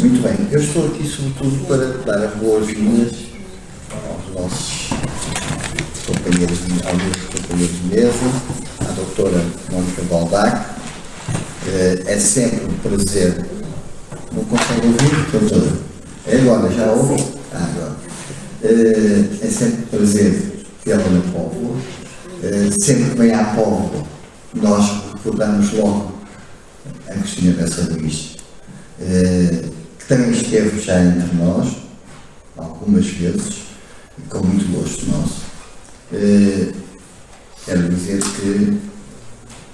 Muito bem, eu estou aqui sobretudo para dar as boas-vindas aos nossos companheiros de mesa, à doutora Mónica Baldac. É sempre um prazer. Não consegue ouvir, doutora? É agora, já ouve? Agora. É sempre um prazer tê-la na Póvoa. Sempre que vem à Póvoa, nós recordamos logo a Cristina Bessa Luís, que também esteve já entre nós, algumas vezes, e com muito gosto nosso. Quero dizer que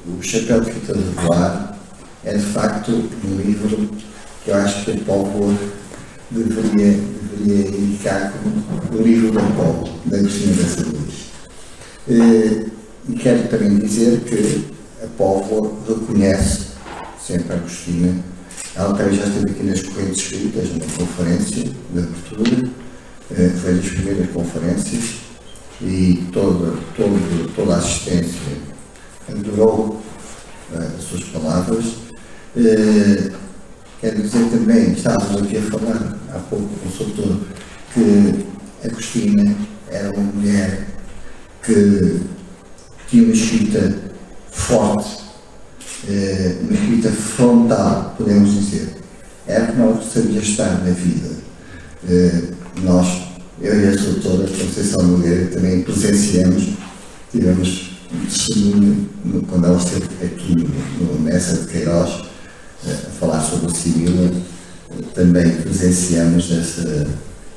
o Chapéu de Fita de Voar é de facto um livro que eu acho que a Póvoa deveria indicar como o livro da Póvoa, da Cristina Bessa Luís. E quero também dizer que a Póvoa reconhece sempre a Cristina. Ela também já esteve aqui nas correntes escritas, na conferência de abertura, foi das primeiras conferências e toda a assistência adorou as suas palavras. Quero dizer também, estávamos aqui a falar há pouco com o consultor, que a Cristina era uma mulher que tinha uma escrita forte, uma escrita frontal, podemos dizer. Era que nós sabia estar na vida. Nós, eu e a doutora Conceição Nogueira, também presenciamos, tivemos um testemunho quando ela esteve aqui no Messa de Queiroz a falar sobre a Sibila. Também presenciamos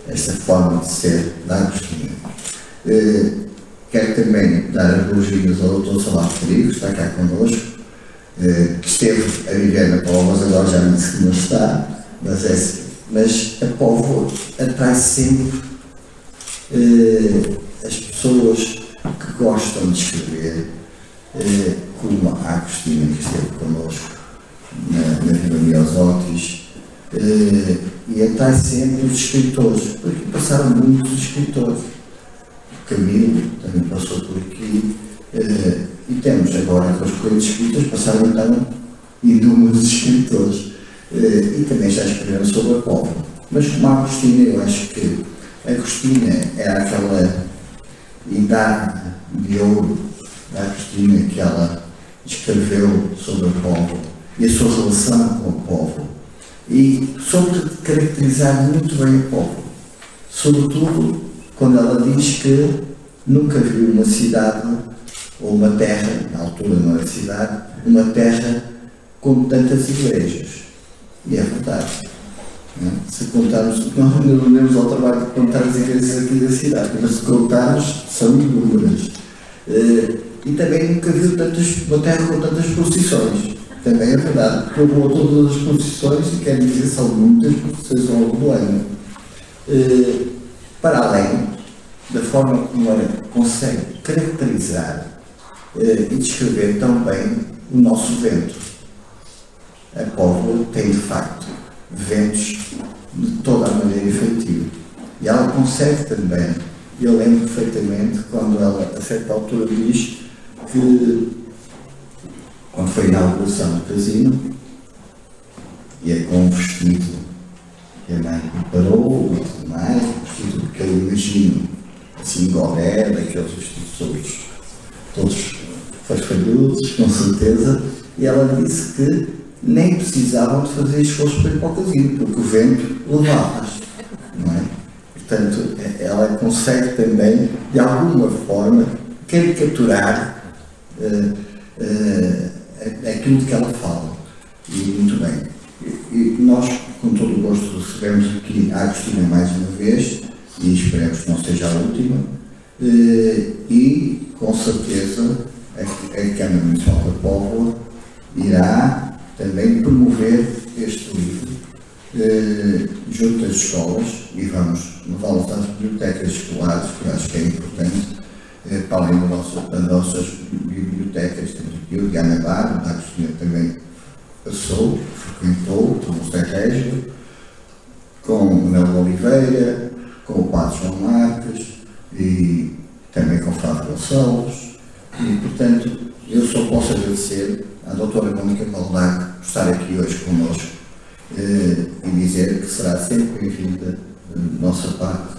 esta forma de ser da Agostina. Quero também dar as boas-vindas ao Dr. Salvador Rodrigues, que está cá connosco, que esteve a viver na Póvoa, mas agora já me disse que não está, mas a Póvoa atrai sempre as pessoas que gostam de escrever, como a Agostina, que esteve connosco na Vila Miosótis, e atrai sempre os escritores, porque passaram muitos escritores. O Camilo também passou por aqui, e temos agora com as correntes escritas, passaram então inúmeros escritores, e também já escreveram sobre a Póvoa. Mas como a Agostina, eu acho que a Agostina era aquela idade de ouro da Agostina que ela escreveu sobre a Póvoa e a sua relação com a Póvoa, e sobre caracterizar muito bem a Póvoa, sobretudo quando ela diz que nunca viu uma cidade ou uma terra, na altura não era cidade, uma terra com tantas igrejas. E é verdade. Se contarmos, nós ainda não demos ao trabalho de contar as igrejas aqui da cidade, mas se contarmos, são inúmeras. E também nunca viu uma terra com tantas procissões. Também é verdade, porque eu vou a todas as procissões e quero dizer são muitas procissões ao longo do ano. Para além da forma como ela consegue caracterizar e descrever tão bem o nosso vento. A Póvoa tem, de facto, ventos de toda a maneira efetiva. E ela consegue também, eu lembro perfeitamente, quando ela, a certa altura, diz que, quando foi a inauguração do casino, ia com um vestido que a mãe preparou e tudo mais, um vestido que eu imagino, assim, golé, daqueles vestidos todos farfalhudos, com certeza, e ela disse que nem precisavam de fazer esforço para ir para o casino, porque o vento levava-as, não é? Portanto, ela consegue também, de alguma forma, caricaturar aquilo de que ela fala. E muito bem. E nós, com todo o gosto, recebemos aqui a Agostina mais uma vez, e esperemos que não seja a última, e com certeza a Câmara Municipal da Póvoa irá também promover este livro junto às escolas, e vamos levá-los às bibliotecas escolares, que eu acho que é importante, para além das nossas bibliotecas. Temos aqui o Diana Bar, a Agostina também passou, frequentou, com o José Régio, com o Nelo Oliveira, com o Padre João Marques e também com o Flávio Gonçalves, e portanto eu só posso agradecer à doutora Mónica Baldac por estar aqui hoje connosco e dizer que será sempre bem-vinda da nossa parte.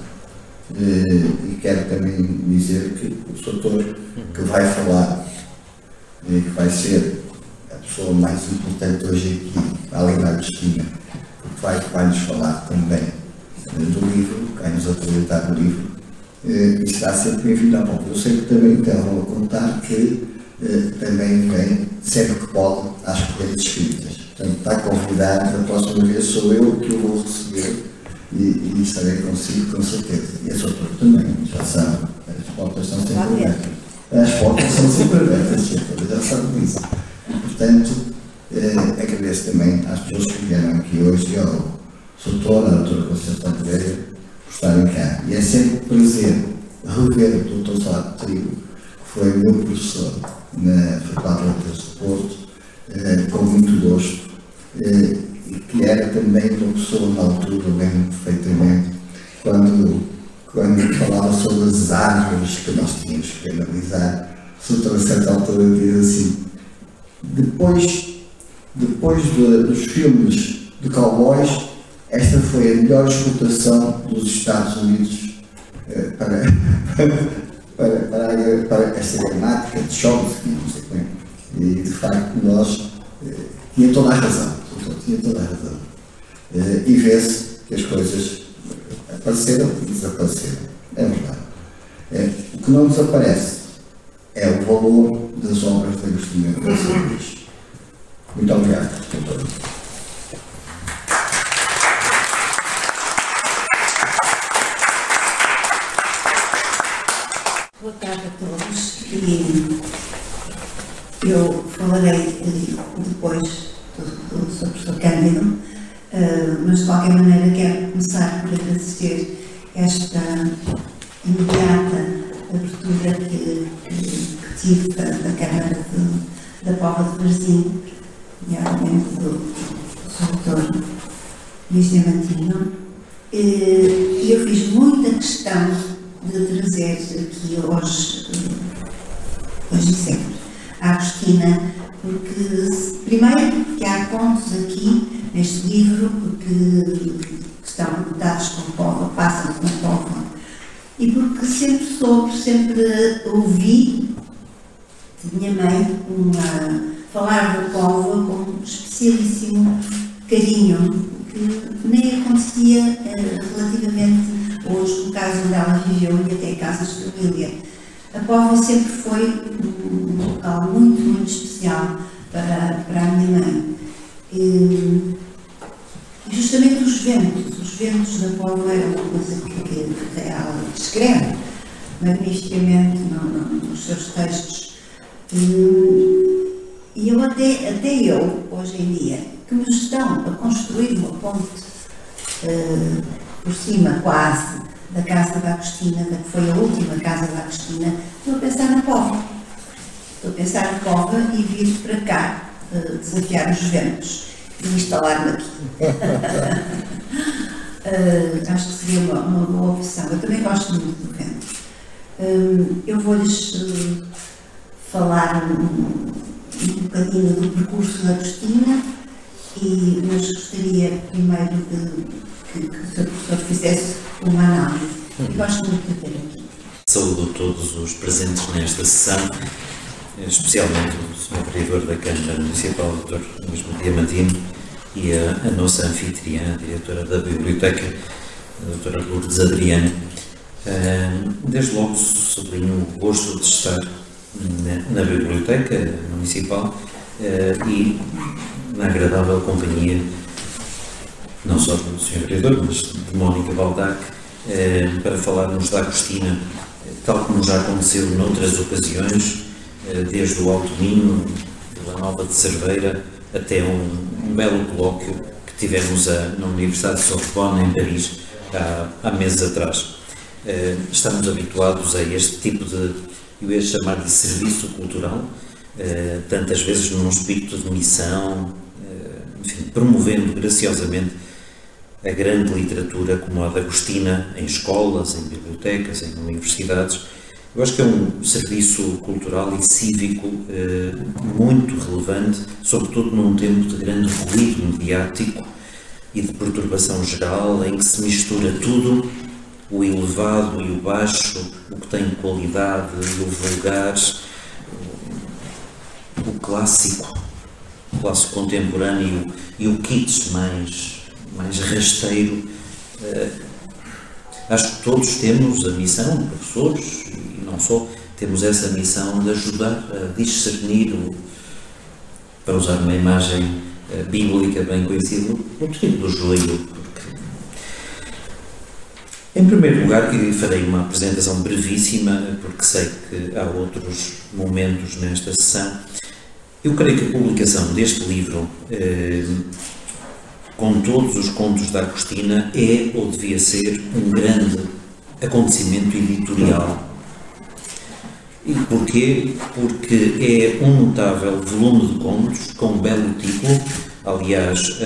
E quero também dizer que o doutor que vai falar, que vai ser a pessoa mais importante hoje aqui, além da Agostina, porque vai-nos falar também do livro, vai nos apresentar o livro, e será sempre bem-vindo à volta. Eu sei que também estão a contar que também vem, sempre que pode, às colheitas escritas. Portanto, está convidado, da próxima vez sou eu que o vou receber e estarei consigo, com certeza. E a sua turma também, já sabe, as portas estão sempre abertas. As portas são sempre abertas, já sabe disso. Portanto, agradeço também às pessoas que vieram aqui hoje e ao doutor, à doutora Conceição Pereira, por estarem cá. E é sempre um prazer rever o doutor Salado Trigo, que foi meu professor na Faculdade de Letras de Porto, com muito gosto, e que era também uma pessoa na altura, lembro perfeitamente, quando falava sobre as árvores que nós tínhamos que analisar, o doutor a certa altura diz assim, depois dos filmes de cowboys, esta foi a melhor exportação dos Estados Unidos para esta gramática de Chomsky, não sei como é. E de facto nós tinha toda a razão, e vê-se que as coisas apareceram e desapareceram, é verdade. O que não desaparece é o valor das obras de Agostinho Gonçalves. Muito obrigado, doutor. Boa tarde a todos. E eu falarei depois sobre o professor Cândido, mas de qualquer maneira quero começar por agradecer esta imediata abertura que tive da Câmara da Póvoa de Varzim, nomeadamente do doutor Luís Diamantino, e eu fiz muita questão de trazer aqui hoje e sempre a Agostina, primeiro porque há pontos aqui neste livro que estão dados com Póvoa, passam com Póvoa, e porque sempre ouvi de minha mãe falar da Póvoa com um especialíssimo carinho, que nem acontecia relativamente hoje no caso onde ela viveu e até casas de família. A Póvoa sempre foi um local muito, muito especial para a minha mãe. E justamente os ventos da Póvoa eram uma coisa que ela descreve magnificamente nos seus textos. E eu até eu, hoje em dia, que me estão a construir uma ponte por cima quase da casa da Agostina, que foi a última casa da Agostina, estou a pensar na Póvoa. Estou a pensar na Póvoa e vir para cá desafiar os ventos e instalar-me aqui. Acho que seria uma boa opção. Eu também gosto muito do vento. Eu vou-lhes falar um bocadinho do percurso da Agostina, mas gostaria primeiro que o Sr. Professor fizesse uma análise. Eu gosto muito de ter aqui. Saúdo todos os presentes nesta sessão, especialmente o Sr. Vereador da Câmara Municipal, o Dr. Luís Diamantino, e a nossa anfitriã, a diretora da Biblioteca, a Dra. Lourdes Adriano. Desde logo sublinho o gosto de estar na Biblioteca Municipal e na agradável companhia não só do Sr. Vereador, mas de Mónica Baldac, para falarmos da Agostina, tal como já aconteceu noutras ocasiões, desde o Alto Minho, Vila Nova de Cerveira, até um belo colóquio que tivemos na Universidade de Sorbonne, em Paris, há meses atrás. Estamos habituados a este tipo de, eu ia chamar de serviço cultural, tantas vezes num espírito de missão, enfim, promovendo graciosamente a grande literatura como a da Agostina em escolas, em bibliotecas, em universidades. Eu acho que é um serviço cultural e cívico muito relevante, sobretudo num tempo de grande ruído mediático, e de perturbação geral, em que se mistura tudo, o elevado e o baixo, o que tem qualidade e o vulgar, o clássico contemporâneo e o kitsch mais rasteiro. Acho que todos temos a missão, professores e não só, temos essa missão de ajudar a discernir, para usar uma imagem bíblica bem conhecida, o trigo do joio. Porque, em primeiro lugar, farei uma apresentação brevíssima, porque sei que há outros momentos nesta sessão. Eu creio que a publicação deste livro, com todos os contos da Agostina, é ou devia ser um grande acontecimento editorial. E porquê? Porque é um notável volume de contos com um belo título. Aliás,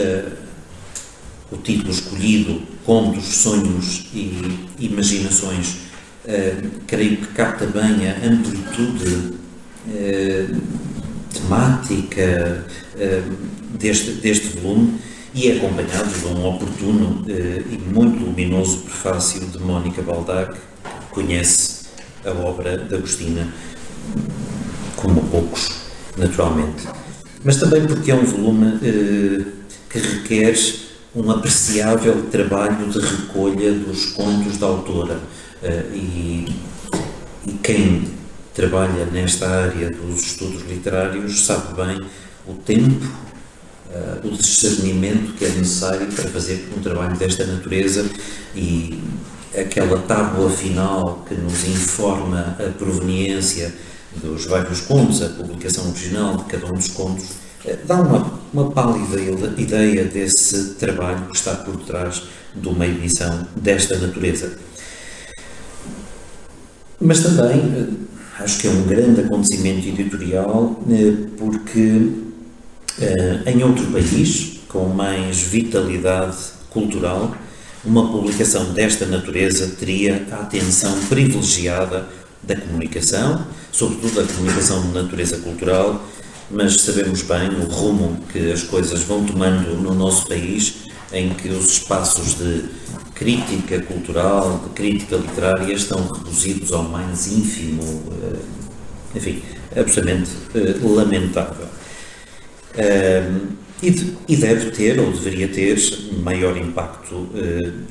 o título escolhido, Contos, Sonhos e Imaginações, creio que capta bem a amplitude temática deste volume, e é acompanhado de um oportuno e muito luminoso prefácio de Mónica Baldac, que conhece a obra de Agostina como poucos, naturalmente. Mas também porque é um volume que requer um apreciável trabalho de recolha dos contos da autora, e quem trabalha nesta área dos estudos literários sabe bem o tempo, o discernimento que é necessário para fazer um trabalho desta natureza, e aquela tábua final que nos informa a proveniência dos vários contos, a publicação original de cada um dos contos, dá uma pálida ideia desse trabalho que está por trás de uma edição desta natureza. Mas também acho que é um grande acontecimento editorial, porque em outro país, com mais vitalidade cultural, uma publicação desta natureza teria a atenção privilegiada da comunicação, sobretudo da comunicação de natureza cultural, mas sabemos bem o rumo que as coisas vão tomando no nosso país, em que os espaços de crítica cultural, de crítica literária, estão reduzidos ao mais ínfimo, enfim, absolutamente lamentável. E deve ter, ou deveria ter, maior impacto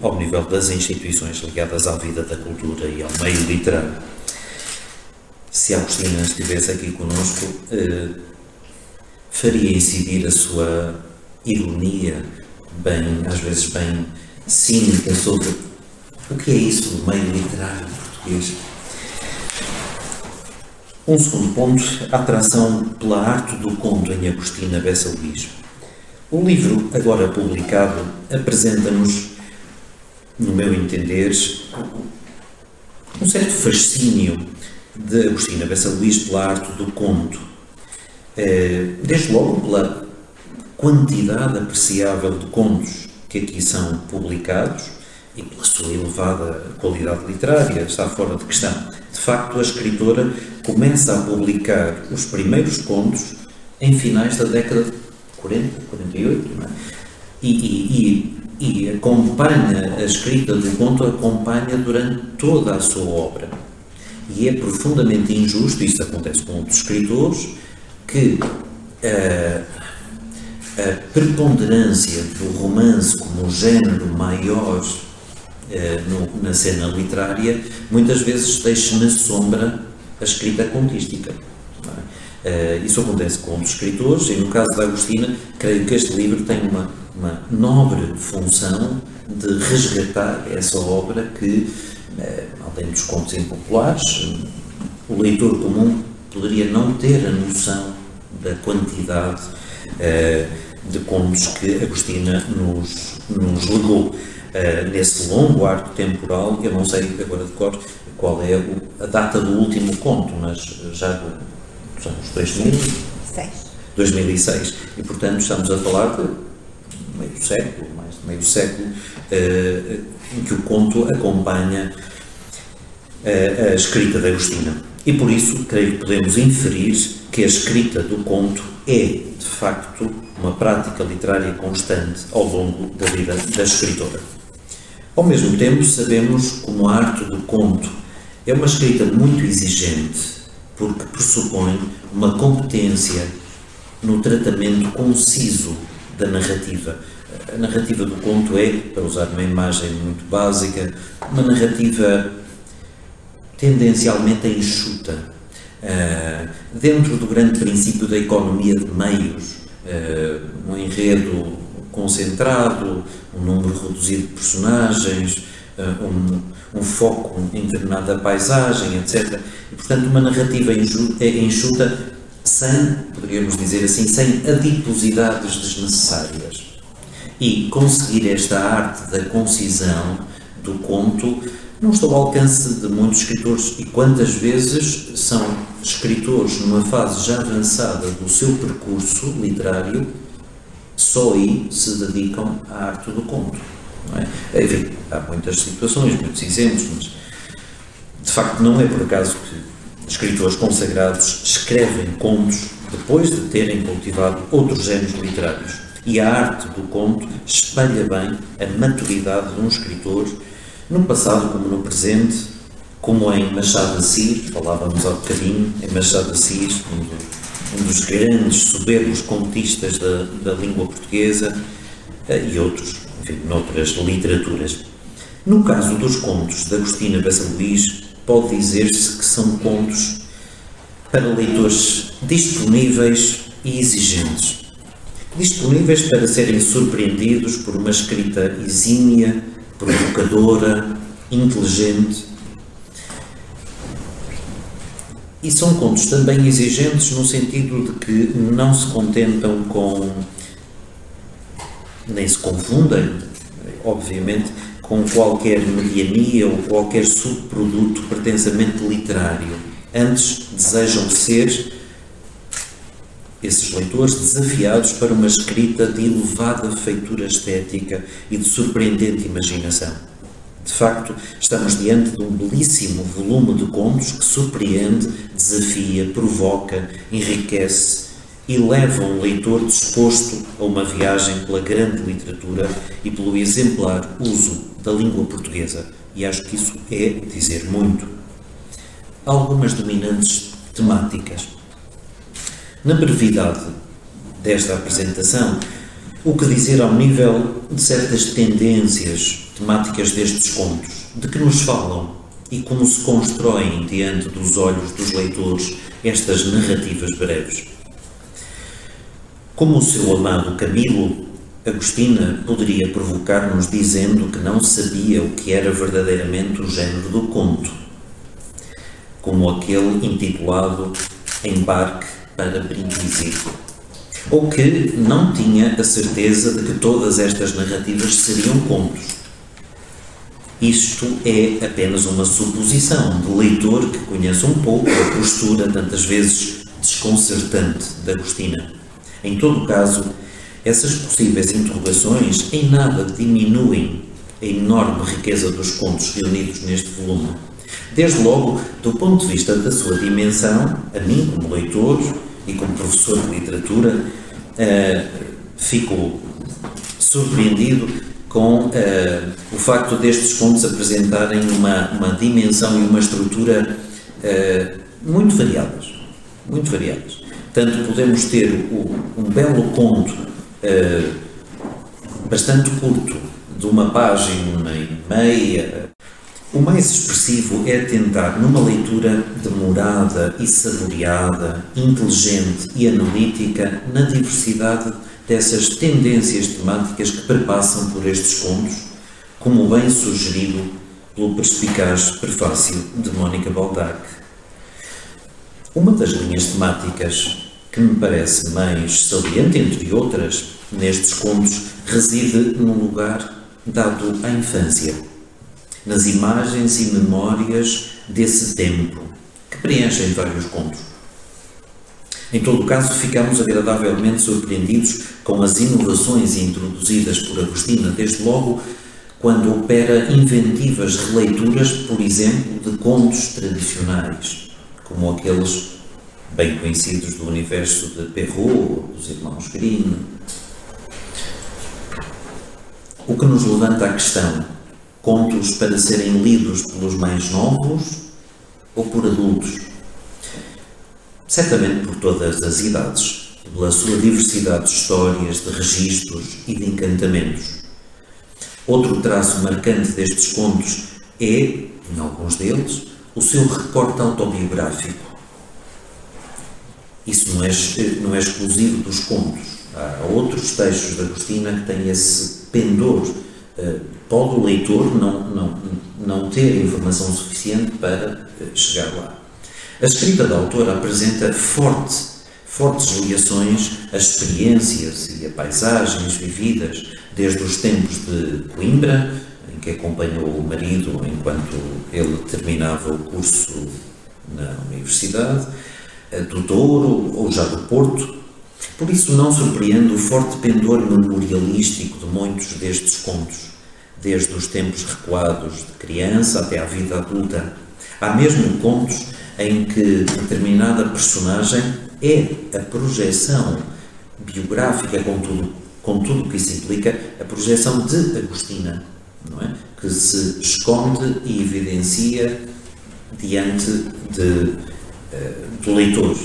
ao nível das instituições ligadas à vida da cultura e ao meio literário. Se a Agostina estivesse aqui connosco, faria incidir a sua ironia, às vezes bem cínica, sobre o que é isso do meio literário português. Um segundo ponto, a atração pela arte do conto em Agostina Bessa Luís. O livro, agora publicado, apresenta-nos, no meu entender, um certo fascínio de Agostina Bessa Luís pela arte do conto. Desde logo pela quantidade apreciável de contos que aqui são publicados e pela sua elevada qualidade literária, está fora de questão. De facto, a escritora começa a publicar os primeiros contos em finais da década de 40, 48, não é? E acompanha a escrita do conto, acompanha durante toda a sua obra. E é profundamente injusto, isso acontece com outros escritores, que a preponderância do romance como género maior na cena literária muitas vezes deixa na sombra a escrita contística. Isso acontece com outros escritores, e no caso da Agostina, creio que este livro tem uma nobre função de resgatar essa obra que, além dos contos impopulares, o leitor comum poderia não ter a noção da quantidade de contos que Agostina nos legou. Nesse longo arco temporal, eu não sei agora de cor qual é a data do último conto, mas já dos anos 2006. E, portanto, estamos a falar de meio século, mais de meio século, em que o conto acompanha a escrita de Agostina. E por isso, creio que podemos inferir que a escrita do conto é, de facto, uma prática literária constante ao longo da vida da escritora. Ao mesmo tempo, sabemos como a arte do conto é uma escrita muito exigente, porque pressupõe uma competência no tratamento conciso da narrativa. A narrativa do conto é, para usar uma imagem muito básica, uma narrativa tendencialmente enxuta, dentro do grande princípio da economia de meios, um enredo concentrado, um número reduzido de personagens, um foco em determinada paisagem, etc. E, portanto, uma narrativa enxuta sem, poderíamos dizer assim, sem adiposidades desnecessárias. E conseguir esta arte da concisão do conto não está ao alcance de muitos escritores, e quantas vezes são escritores numa fase já avançada do seu percurso literário, só aí se dedicam à arte do conto. Não é? Enfim, há muitas situações, muitos exemplos, mas de facto não é por acaso que escritores consagrados escrevem contos depois de terem cultivado outros géneros literários. E a arte do conto espelha bem a maturidade de um escritor, no passado como no presente, como em Machado de Assis, falávamos há bocadinho, em Machado de Assis, um dos grandes, soberbos contistas da língua portuguesa, e outros, enfim, noutras literaturas. No caso dos contos de Agostina Bessa Luís, pode dizer-se que são contos para leitores disponíveis e exigentes. Disponíveis para serem surpreendidos por uma escrita exímia, provocadora, inteligente. E são contos também exigentes no sentido de que não se contentam com, nem se confundem, obviamente, com qualquer mediania ou qualquer subproduto pretensamente literário. Antes, desejam ser, esses leitores, desafiados para uma escrita de elevada feitura estética e de surpreendente imaginação. De facto, estamos diante de um belíssimo volume de contos que surpreende, desafia, provoca, enriquece e leva um leitor disposto a uma viagem pela grande literatura e pelo exemplar uso da língua portuguesa. E acho que isso é dizer muito. Há algumas dominantes temáticas. Na brevidade desta apresentação, o que dizer ao nível de certas tendências temáticas destes contos, de que nos falam e como se constroem diante dos olhos dos leitores estas narrativas breves. Como o seu amado Camilo, Agostina poderia provocar-nos dizendo que não sabia o que era verdadeiramente o género do conto, como aquele intitulado Embarque para Brindisi, ou que não tinha a certeza de que todas estas narrativas seriam contos. Isto é apenas uma suposição de leitor que conhece um pouco a postura, tantas vezes desconcertante, de Agostina. Em todo caso, essas possíveis interrogações em nada diminuem a enorme riqueza dos contos reunidos neste volume. Desde logo, do ponto de vista da sua dimensão, a mim, como leitor e como professor de literatura, fico surpreendido com o facto destes contos apresentarem uma dimensão e uma estrutura muito variadas. Muito variadas. Tanto podemos ter um belo conto bastante curto, de uma página e meia. O mais expressivo é tentar, numa leitura demorada e saboreada, inteligente e analítica, na diversidade dessas tendências temáticas que perpassam por estes contos, como bem sugerido pelo perspicaz prefácio de Mónica Baldac. Uma das linhas temáticas que me parece mais saliente, entre outras, nestes contos, reside num lugar dado à infância, nas imagens e memórias desse tempo, que preenchem vários contos. Em todo o caso, ficamos agradavelmente surpreendidos com as inovações introduzidas por Agostina, desde logo quando opera inventivas releituras, por exemplo, de contos tradicionais, como aqueles bem conhecidos do universo de Perrault, dos irmãos Grimm, o que nos levanta a questão: contos para serem lidos pelos mais novos ou por adultos? Certamente por todas as idades, pela sua diversidade de histórias, de registros e de encantamentos. Outro traço marcante destes contos é, em alguns deles, o seu recorte autobiográfico. Isso não é exclusivo dos contos. Há outros textos de Agostina que têm esse pendor. Pode o leitor não ter informação suficiente para chegar lá. A escrita da autora apresenta fortes ligações às experiências e a paisagens vividas desde os tempos de Coimbra, em que acompanhou o marido enquanto ele terminava o curso na universidade, do Douro ou já do Porto. Por isso não surpreende o forte pendor memorialístico de muitos destes contos, desde os tempos recuados de criança até à vida adulta. Há mesmo contos em que determinada personagem é a projeção biográfica, com tudo o que isso implica, a projeção de Agostina, não é? Que se esconde e evidencia diante do leitor.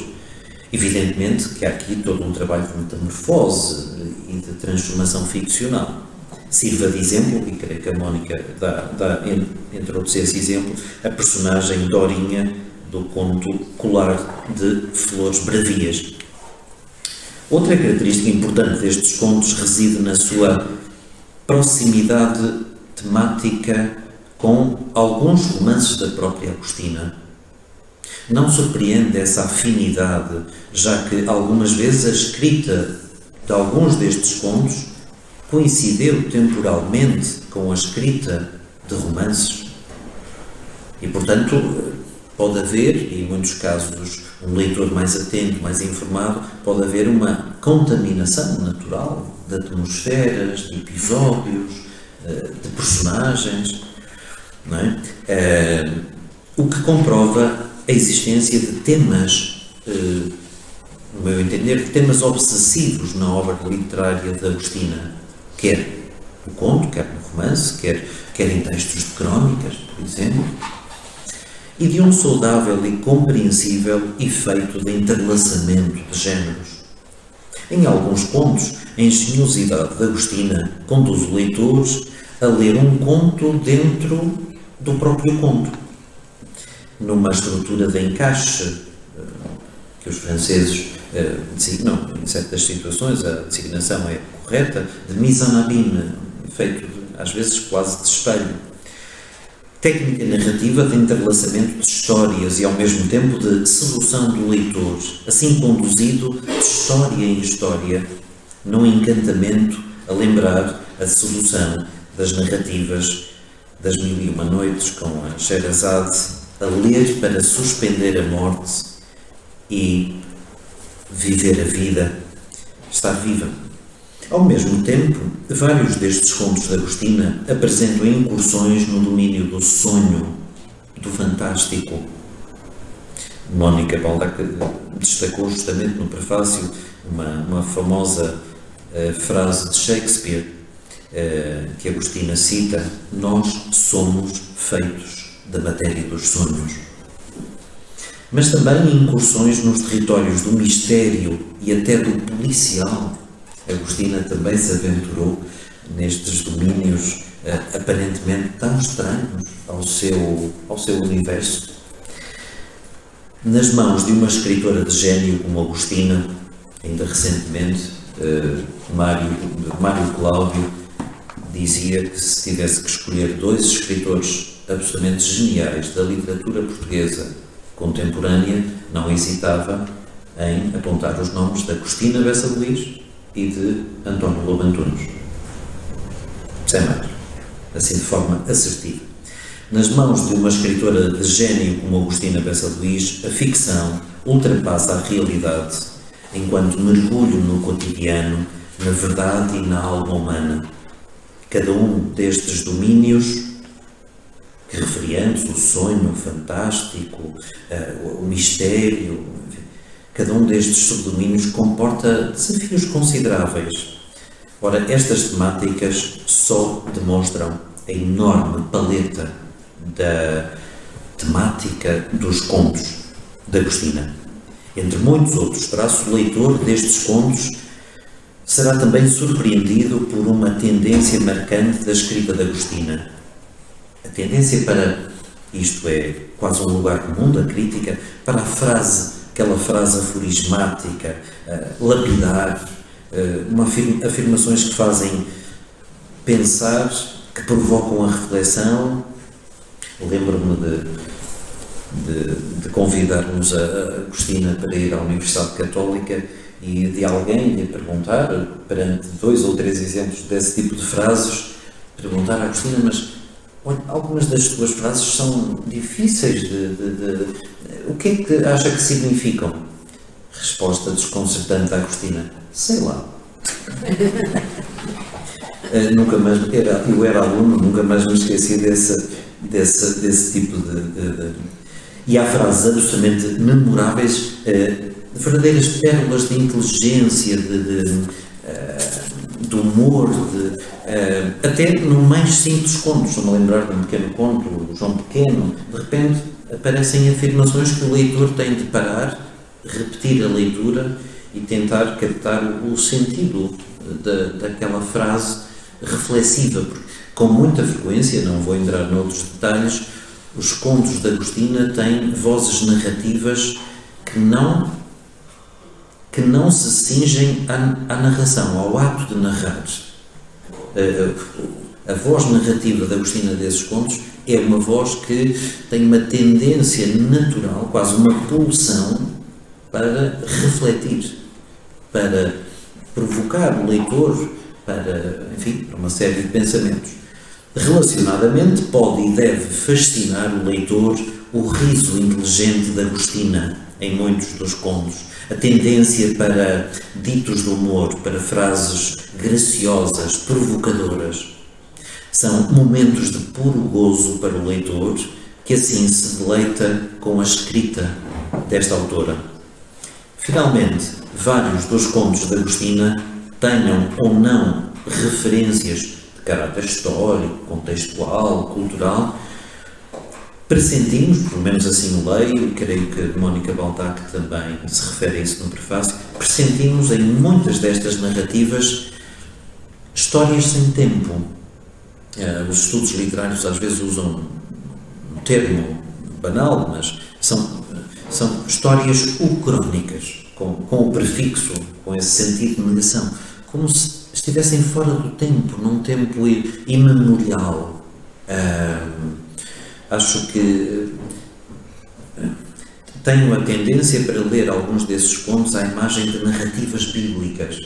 Evidentemente que há aqui todo um trabalho de metamorfose e de transformação ficcional. Sirva de exemplo, e creio que a Mónica introduz esse exemplo, a personagem Dorinha do conto Colar de Flores Bravias. Outra característica importante destes contos reside na sua proximidade temática com alguns romances da própria Agostina. Não surpreende essa afinidade, já que algumas vezes a escrita de alguns destes contos coincideu temporalmente com a escrita de romances. E, portanto, pode haver, e em muitos casos um leitor mais atento, mais informado, pode haver uma contaminação natural de atmosferas, de episódios, de personagens, não é? O que comprova a existência de temas, no meu entender, de temas obsessivos na obra literária de Agostina, quer no conto, quer no romance, quer em textos de crónicas, por exemplo, e de um saudável e compreensível efeito de entrelaçamento de géneros. Em alguns contos, a engenhosidade de Agostina conduz o leitor a ler um conto dentro do próprio conto, numa estrutura de encaixe que os franceses designam, em certas situações a designação é correta, de mise en abîme, feito às vezes quase de espelho. Técnica narrativa de entrelaçamento de histórias e ao mesmo tempo de sedução do leitor, assim conduzido de história em história, num encantamento a lembrar a sedução das narrativas das Mil e Uma Noites, com a Sherazade a ler para suspender a morte e viver a vida, estar viva. Ao mesmo tempo, vários destes contos de Agostina apresentam incursões no domínio do sonho, do fantástico. Mónica Baldac destacou justamente no prefácio uma famosa frase de Shakespeare que Agostina cita: nós somos feitos da matéria dos sonhos. Mas também incursões nos territórios do mistério e até do policial. Agostina também se aventurou nestes domínios aparentemente tão estranhos ao seu universo. Nas mãos de uma escritora de gênio como Agostina, ainda recentemente, Mário Cláudio dizia que se tivesse que escolher dois escritores absolutamente geniais da literatura portuguesa contemporânea, não hesitava em apontar os nomes de Agostina Bessa Luís e de António Lobo Antunes. Sem mais. Assim de forma assertiva. Nas mãos de uma escritora de gênio como Agostina Bessa Luís, a ficção ultrapassa a realidade enquanto mergulho no cotidiano, na verdade e na alma humana. Cada um destes domínios que referi antes, o sonho, o fantástico, o mistério, cada um destes subdomínios comporta desafios consideráveis. Ora, estas temáticas só demonstram a enorme paleta da temática dos contos de Agostina. Entre muitos outros traços, o leitor destes contos será também surpreendido por uma tendência marcante da escrita de Agostina. A tendência para, isto é quase um lugar comum da crítica, para a frase, aquela frase aforismática, lapidar, afirmações que fazem pensar, que provocam a reflexão. Lembro-me de convidarmos a Agostina para ir à Universidade Católica e de alguém lhe perguntar, perante 2 ou 3 exemplos desse tipo de frases, perguntar a Agostina, mas olha, algumas das tuas frases são difíceis o que é que acha que significam? Resposta desconcertante da Agostina: sei lá. Nunca mais, eu era aluno, nunca mais me esqueci desse tipo E há frases absolutamente memoráveis, verdadeiras pérolas de inteligência, de humor, até no mais simples contos. Estou-me a lembrar de um pequeno conto, o João Pequeno. De repente aparecem afirmações que o leitor tem de parar, repetir a leitura e tentar captar o sentido daquela frase reflexiva, porque com muita frequência, não vou entrar noutros detalhes, os contos de Agostina têm vozes narrativas que não se cingem à narração, ao ato de narrar. A voz narrativa de Agostina desses contos é uma voz que tem uma tendência natural, quase uma pulsão, para refletir, para provocar o leitor para uma série de pensamentos. Relacionadamente, pode e deve fascinar o leitor o riso inteligente de Agostina em muitos dos contos, a tendência para ditos de humor, para frases graciosas, provocadoras. São momentos de puro gozo para o leitor, que assim se deleita com a escrita desta autora. Finalmente, vários dos contos de Agostina, tenham ou não referências de caráter histórico, contextual, cultural, pressentimos, pelo menos assim o leio, e creio que Mónica Baltac também se refere a isso no prefácio, pressentimos em muitas destas narrativas histórias sem tempo. Os estudos literários às vezes usam um termo banal, mas são histórias ucrónicas, com o prefixo, com esse sentido de negação, como se estivessem fora do tempo, num tempo imemorial. Acho que tenho a tendência para ler alguns desses contos à imagem de narrativas bíblicas,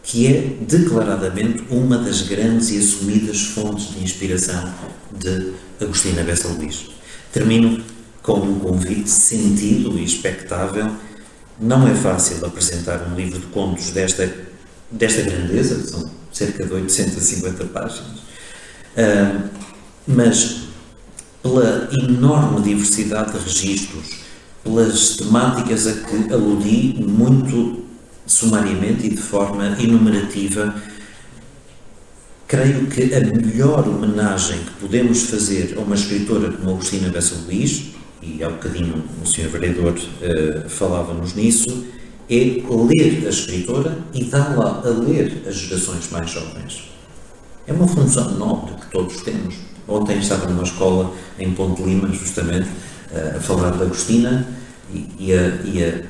que é declaradamente uma das grandes e assumidas fontes de inspiração de Agostina Bessa Luís. Termino com um convite sentido e expectável. Não é fácil apresentar um livro de contos desta grandeza, que são cerca de 850 páginas, mas pela enorme diversidade de registros, pelas temáticas a que aludi muito sumariamente e de forma enumerativa, creio que a melhor homenagem que podemos fazer a uma escritora como Agostina Bessa Luís, e há bocadinho o Sr. Vereador falava-nos nisso, é ler a escritora e dá-la a ler as gerações mais jovens. É uma função nobre que todos temos. Ontem estava numa escola em Ponte Lima, justamente, a falar de Agostina e a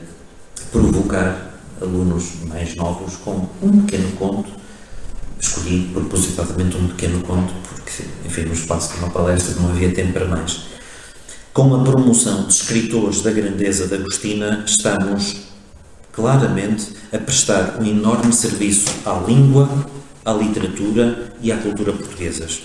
provocar alunos mais novos com um pequeno conto. Escolhi propositadamente um pequeno conto porque, enfim, no espaço de uma palestra não havia tempo para mais. Com a promoção de escritores da grandeza de Agostina, estamos claramente a prestar um enorme serviço à língua, à literatura e à cultura portuguesas.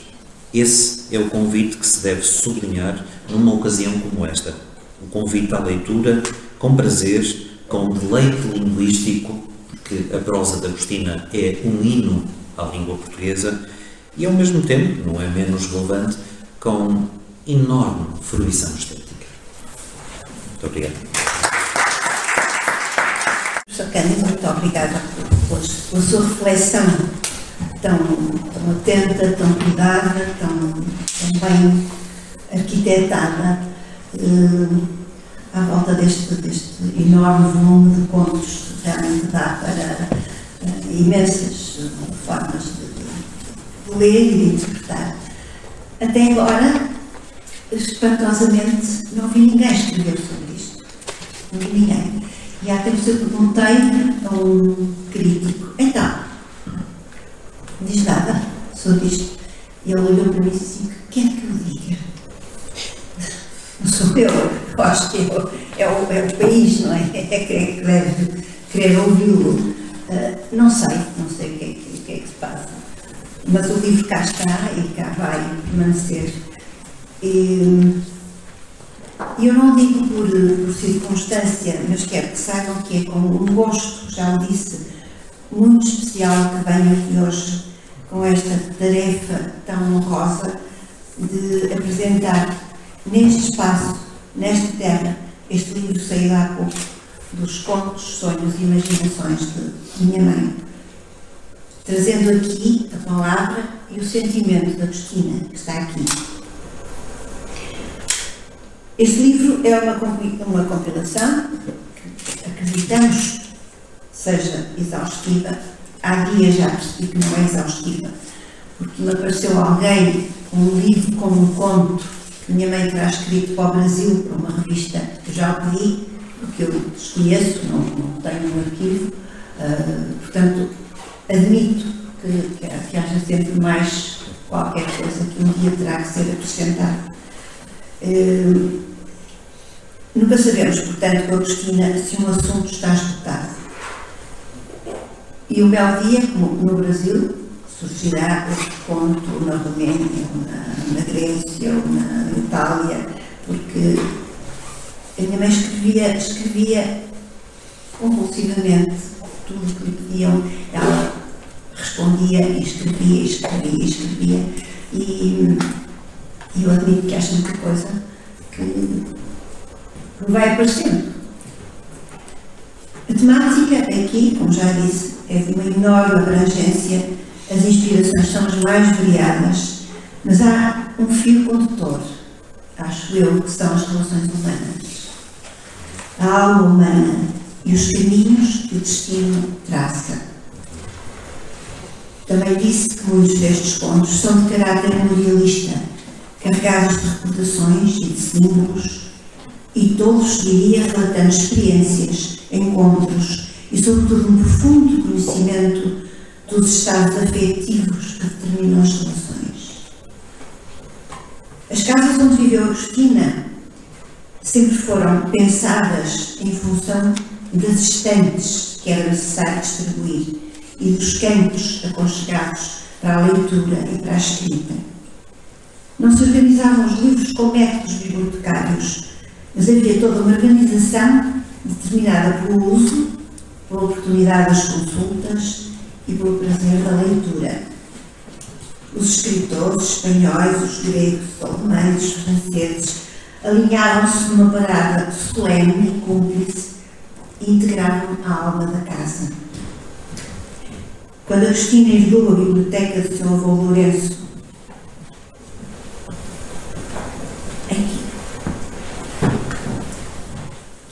Esse é o convite que se deve sublinhar numa ocasião como esta. O convite à leitura com prazer, com deleite linguístico, porque a prosa de Agostina é um hino à língua portuguesa e, ao mesmo tempo, não é menos relevante, com enorme fruição estética. Muito obrigado. Professor Cândido, muito obrigada pela sua reflexão tão atenta, tão cuidada, tão bem arquitetada, à volta deste enorme volume de contos, realmente dá para imensas formas de ler e de interpretar. Até agora, espantosamente, não vi ninguém escrever sobre isto. Não vi ninguém. E há tempos eu perguntei a um crítico, então, diz nada sobre isto. E ele olhou para mim e disse assim, o que é que eu diga? Não sou eu acho que é o país, não é? É quem deve querer ouvi-lo. Não sei o que é que se passa. Mas o livro cá está e cá vai permanecer. E eu não digo por circunstância, mas quero que saibam que é com um gosto, já o disse, muito especial que venho aqui hoje com esta tarefa tão honrosa de apresentar neste espaço, nesta terra, este livro saído há pouco, dos contos, sonhos e imaginações de minha mãe, trazendo aqui a palavra e o sentimento da Agostina, que está aqui. Este livro é uma compilação que acreditamos seja exaustiva. Há dias já percebi que não é exaustiva, porque me apareceu alguém com um livro com um conto que minha mãe terá escrito para o Brasil, para uma revista que eu já o pedi, porque eu desconheço, não tenho no arquivo, portanto, admito que haja sempre mais qualquer coisa que um dia terá que ser acrescentada. Nunca sabemos, portanto, com a Agostina, se um assunto está esgotado. E o belo dia, como no Brasil, surgirá outro conto na Roménia, ou na Grécia, ou na Itália, porque a minha mãe escrevia compulsivamente tudo o que lhe pediam. Ela respondia e escrevia. E eu admito que acho muita coisa que vai aparecendo. A temática aqui, como já disse, é de uma enorme abrangência, as inspirações são as mais variadas, mas há um fio condutor, acho eu, que são as relações humanas, a alma humana e os caminhos que o destino traça. Também disse que muitos destes contos são de caráter memorialista, carregados de recordações e de símbolos, e todos, diria, relatando experiências, encontros e, sobretudo, um profundo conhecimento dos estados afetivos que determinam as relações. As casas onde viveu Agostina sempre foram pensadas em função das estantes que era necessário distribuir e dos cantos aconchegados para a leitura e para a escrita. Não se organizavam os livros com métodos bibliotecários, mas havia toda uma organização determinada pelo uso, pela oportunidade das consultas e pelo prazer da leitura. Os escritores espanhóis, os gregos, os alemães, os franceses alinhavam-se numa parada solene e cúmplice e integravam a alma da casa. Quando Agostina herdou a biblioteca de seu avô Lourenço,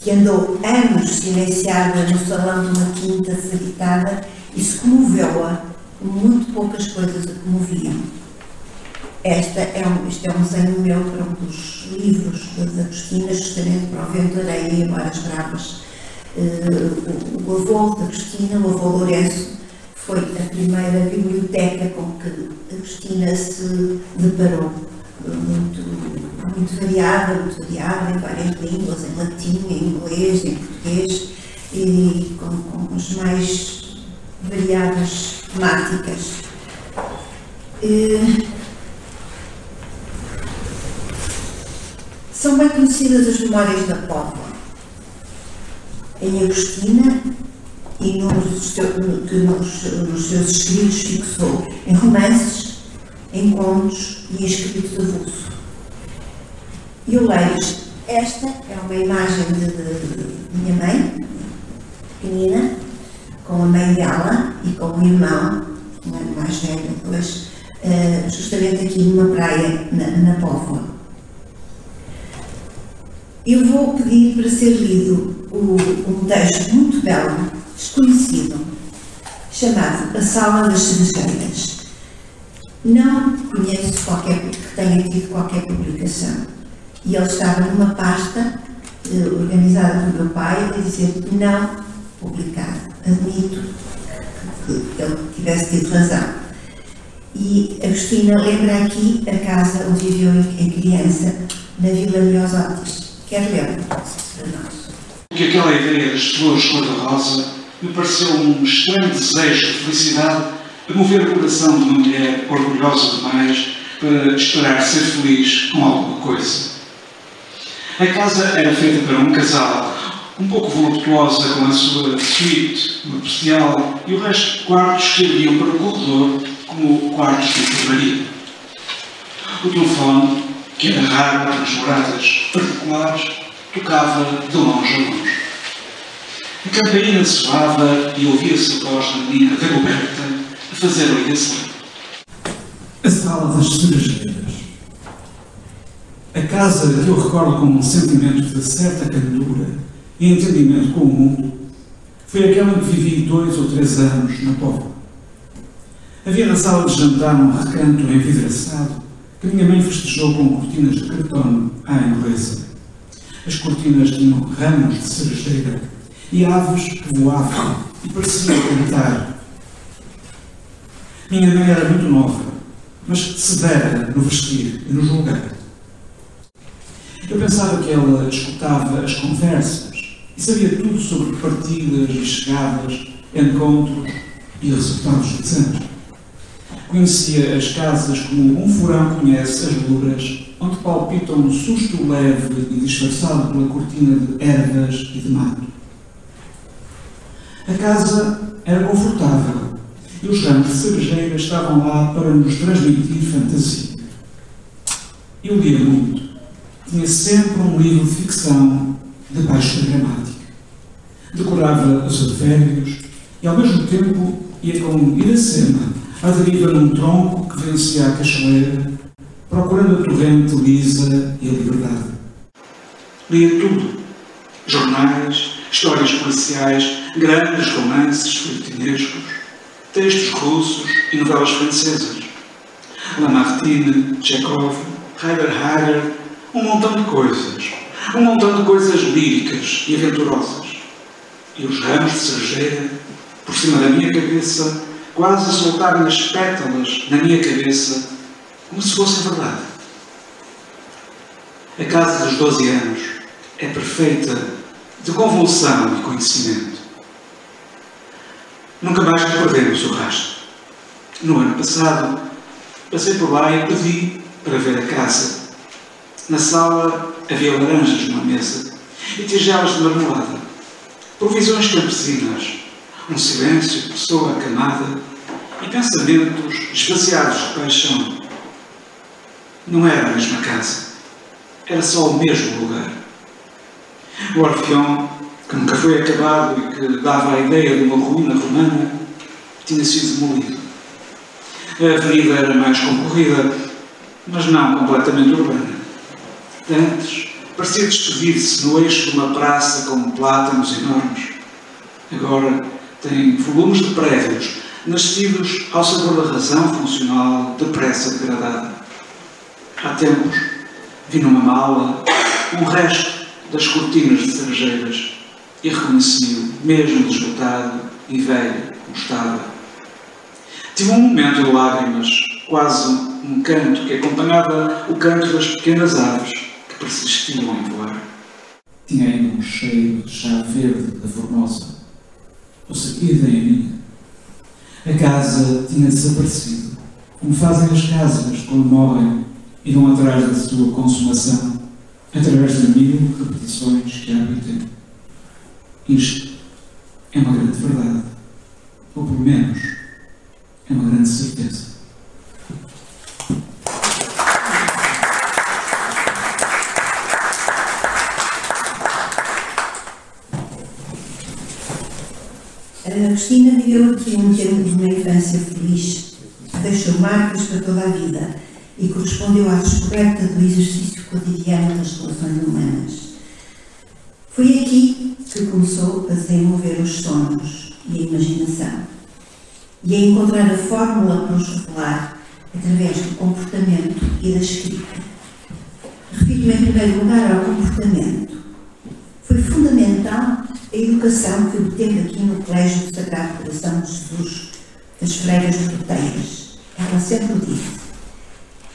que andou anos silenciada no salão de uma quinta desabitada e se comoveu-a, muito poucas coisas a comoviam. Este é um desenho meu para um dos livros da Agostina, justamente para o Vento, a Areia e Amoras Bravas. O avô da Agostina, o avô Lourenço, foi a primeira biblioteca com que Agostina se deparou. Muito variada, em várias línguas, em latim, em inglês, em português, e com as mais variadas temáticas. São bem conhecidas as memórias da Póvoa, em Agostina, e nos seus escritos fixou em romances, em contos e em escritos avulso. E eu leio, esta é uma imagem de minha mãe, pequenina, com a mãe dela e com o irmão, um ano mais velho depois, justamente aqui numa praia na Póvoa. Eu vou pedir para ser lido um texto muito belo, desconhecido, chamado A Sala das Cerejeiras. Não conheço que tenha tido qualquer publicação. E ele estava numa pasta organizada pelo meu pai a dizer não publicado. Admito que ele tivesse tido razão. E Agostina lembra aqui a casa onde viveu em criança, na Vila Miosotis. Quer ler para nós? Porque aquela ideia das flores cor-de-rosa me pareceu um estranho desejo de felicidade a mover o coração de uma mulher orgulhosa demais para esperar ser feliz com alguma coisa. A casa era feita para um casal, um pouco voluptuosa com a sua suíte, uma bestial, e o resto de quartos que abriam para o corredor como quartos de enfermaria. O telefone, que era raro nas moradas particulares, tocava de longe a longe. A campainha soava e ouvia-se a voz da menina Dagoberta a fazer a ligação. A Sala das Cerejeiras. A casa que eu recordo com um sentimento de certa candura e entendimento com o mundo foi aquela em que vivi 2 ou 3 anos na Póvoa. Havia na sala de jantar um recanto envidraçado que minha mãe festejou com cortinas de cartão à inglesa. As cortinas tinham ramos de cerejeira e aves que voavam e pareciam cantar. Minha mãe era muito nova, mas severa no vestir e no julgar. Eu pensava que ela escutava as conversas e sabia tudo sobre partidas e chegadas, encontros e resultados dos anos. Conhecia as casas como um furão conhece as louras, onde palpita um susto leve e disfarçado pela cortina de ervas e de mato. A casa era confortável e os ramos de cerejeira estavam lá para nos transmitir fantasia. Eu lia muito. Tinha sempre um livro de ficção de baixa gramática. Decorava os advérbios e, ao mesmo tempo, ia com Iracema à deriva num tronco que vencia a cachoeira, procurando a torrente lisa e a liberdade. Lia tudo. Jornais, histórias policiais, grandes romances felitinescos, textos russos e novelas francesas. Lamartine, Chekhov, Heider, um montão de coisas líricas e aventurosas. E os ramos de cerejeira, por cima da minha cabeça, quase a soltarem as pétalas na minha cabeça, como se fosse verdade. A casa dos 12 anos é perfeita de convulsão e conhecimento. Nunca mais perdemos o rastro. No ano passado, passei por lá e pedi para ver a casa. Na sala havia laranjas numa mesa e tigelas de marmelada, provisões campesinas, um silêncio de pessoa acamada e pensamentos esvaziados de paixão. Não era a mesma casa, era só o mesmo lugar. O Orfeão, que nunca foi acabado e que dava a ideia de uma ruína romana, tinha sido demolido. A avenida era mais concorrida, mas não completamente urbana. Antes, parecia despedir-se no eixo de uma praça com plátanos enormes. Agora tem volumes de prédios, nascidos ao sabor da razão funcional, depressa degradada. Há tempos, vi numa mala um resto das cortinas de cerejeiras e reconheci-o, mesmo desbotado e velho como estava. Tive um momento de lágrimas, quase um canto que acompanhava o canto das pequenas aves que persistiam em voar. Tinha ainda um cheiro de chá verde da Formosa, o saquê da minha. A casa tinha desaparecido, como fazem as casas quando morrem e vão atrás da sua consumação, através de 1000 repetições que a habitem. Isto é uma grande verdade, ou pelo menos é uma grande certeza. Cristina viveu aqui um tempo de uma infância feliz, que deixou marcas para toda a vida e correspondeu à descoberta do exercício cotidiano das relações humanas. Foi aqui que começou a desenvolver os sonhos e a imaginação e a encontrar a fórmula para os revelar através do comportamento e da escrita. Refiro-me em primeiro lugar ao comportamento. Foi fundamental a educação que obteve aqui no Colégio do Sagrado Coração de Jesus, das Freiras Roteiras. Ela sempre o disse.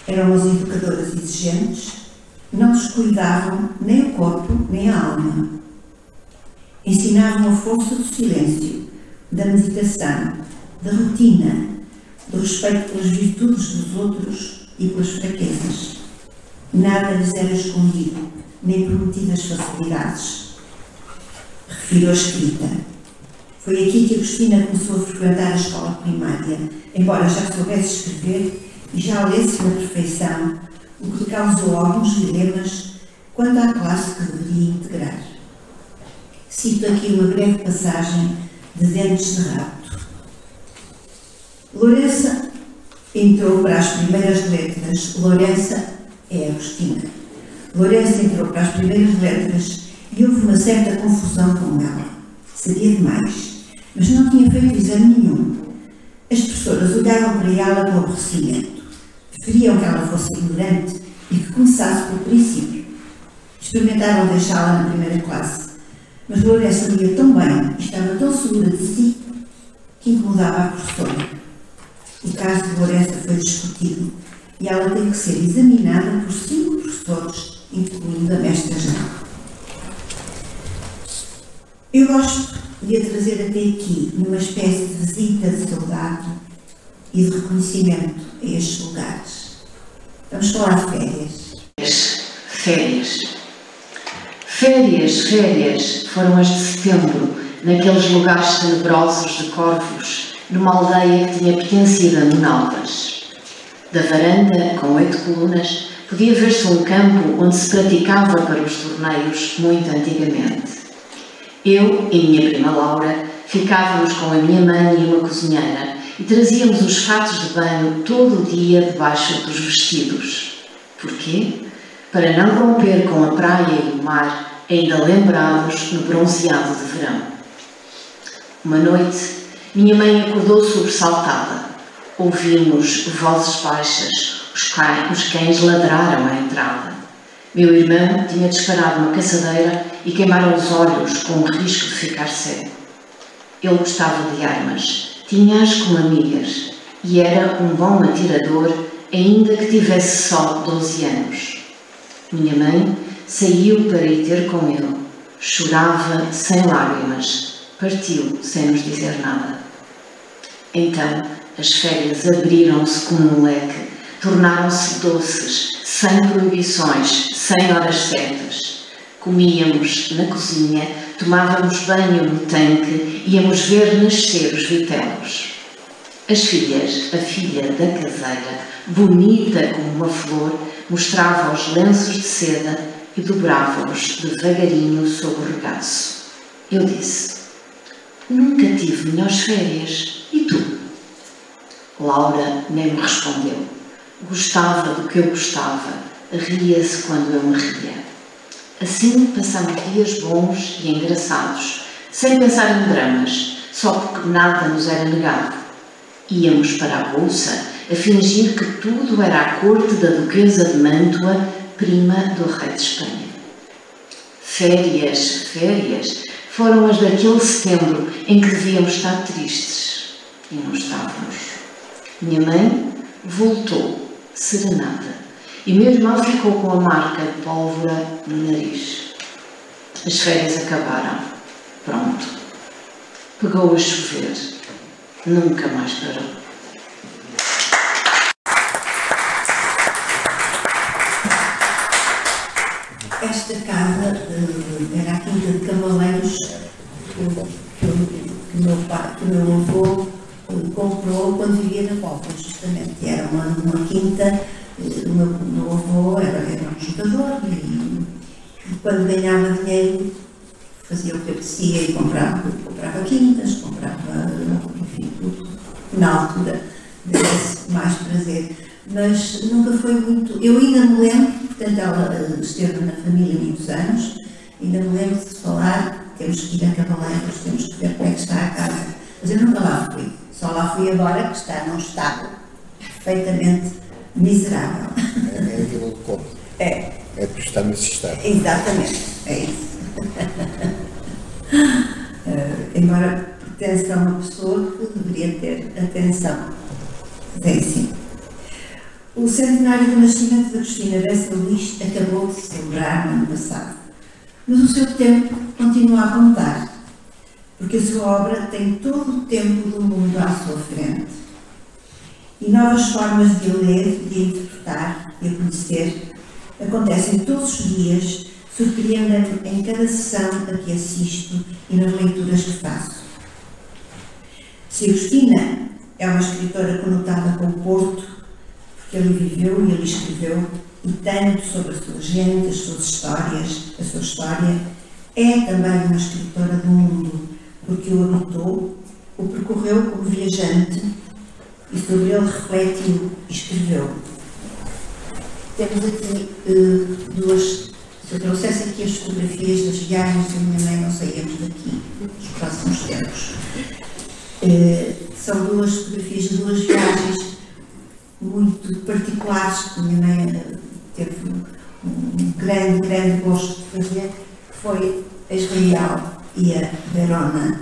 Eram as educadoras exigentes, não descuidavam nem o corpo nem a alma. Ensinavam a força do silêncio, da meditação, da rotina, do respeito pelas virtudes dos outros e pelas fraquezas. Nada lhes era escondido, nem prometidas facilidades. Refiro a escrita. Foi aqui que a Cristina começou a frequentar a escola primária, embora já soubesse escrever e já lesse na perfeição, o que lhe causou alguns dilemas quanto à classe que deveria integrar. Cito aqui uma breve passagem de Dentes de Rato. Lourença entrou para as primeiras letras. Lourença é a Cristina. Lourença entrou para as primeiras letras e houve uma certa confusão com ela. Sabia demais, mas não tinha feito exame nenhum. As professoras olhavam para ela com aborrecimento. Preferiam que ela fosse ignorante e que começasse pelo princípio. Experimentaram deixá-la na primeira classe, mas Lourença lia tão bem e estava tão segura de si que incomodava a professora. O caso de Lourença foi discutido e ela teve que ser examinada por 5 professores, incluindo a mestra-geral. Eu gosto de a trazer até aqui numa espécie de visita de saudade e de reconhecimento a estes lugares. Vamos falar de férias. Férias foram as de setembro, naqueles lugares tenebrosos de Corvos, numa aldeia que tinha pertencido a Menalvas. Da varanda, com 8 colunas, podia ver-se um campo onde se praticava para os torneios muito antigamente. Eu e minha prima Laura ficávamos com a minha mãe e uma cozinheira e trazíamos os fatos de banho todo o dia debaixo dos vestidos. Porquê? Para não romper com a praia e o mar, ainda lembrados no bronzeado de verão. Uma noite, minha mãe acordou sobressaltada. Ouvimos vozes baixas, os cães ladraram à entrada. Meu irmão tinha disparado uma caçadeira e queimaram os olhos com o risco de ficar cego. Ele gostava de armas, tinha-as como amigas e era um bom atirador, ainda que tivesse só 12 anos. Minha mãe saiu para ir ter com ele. Chorava sem lágrimas, partiu sem nos dizer nada. Então as férias abriram-se como um leque, tornaram-se doces, sem proibições, sem horas certas. Comíamos na cozinha, tomávamos banho no tanque, íamos ver nascer os vitelos. As filhas, a filha da caseira, bonita como uma flor, mostrava os lenços de seda e dobrava-os devagarinho sob o regaço. Eu disse: nunca tive melhores férias. E tu? Laura nem me respondeu. Gostava do que eu gostava, ria-se quando eu me ria. Assim passamos dias bons e engraçados, sem pensar em dramas, só porque nada nos era negado. Íamos para a bolsa a fingir que tudo era a corte da duquesa de Mântua, prima do rei de Espanha. Férias foram as daquele setembro em que devíamos estar tristes e não estávamos. Minha mãe voltou, serenada, e meu irmão ficou com a marca de pólvora no nariz. As férias acabaram. Pronto. Pegou a chover. Nunca mais parou. Esta casa era a Quinta de Cavaleiros que meu avô comprou quando vivia na Póvoa, justamente. Era uma quinta. O meu avô era um jogador e quando ganhava dinheiro fazia o que apetecia e comprava quintas, comprava, enfim, tudo na altura desse mais prazer. Mas nunca foi muito. Eu ainda me lembro, portanto, ela esteve na família muitos anos, ainda me lembro de falar: temos que ir a Cavaleiros, temos que ver como é que está a casa. Mas eu nunca lá fui, só lá fui agora, que está num estado perfeitamente miserável. É aquilo de como. É. É porque está nesse estado. Exatamente, é isso. Embora pertença a uma pessoa que deveria ter atenção. Tem sim. O centenário do nascimento de Agostina Bessa Luís acabou de se celebrar no ano passado, mas o seu tempo continua a contar, porque a sua obra tem todo o tempo do mundo à sua frente. E novas formas de a ler, de a interpretar, de a conhecer, acontecem todos os dias, surpreendem-me em cada sessão a que assisto e nas leituras que faço. Se Agostina é uma escritora conotada com o Porto, porque ele viveu e ele escreveu, e tanto sobre a sua gente, as suas histórias, a sua história, é também uma escritora do mundo, porque o habitou, o percorreu como viajante e sobre ele refletiu e escreveu. Temos aqui duas. Se eu trouxesse aqui as fotografias das viagens da minha mãe, não saíamos daqui nos próximos tempos. São duas fotografias de duas viagens muito particulares que a minha mãe teve um grande gosto de fazer, que foi a Israel e a Verona.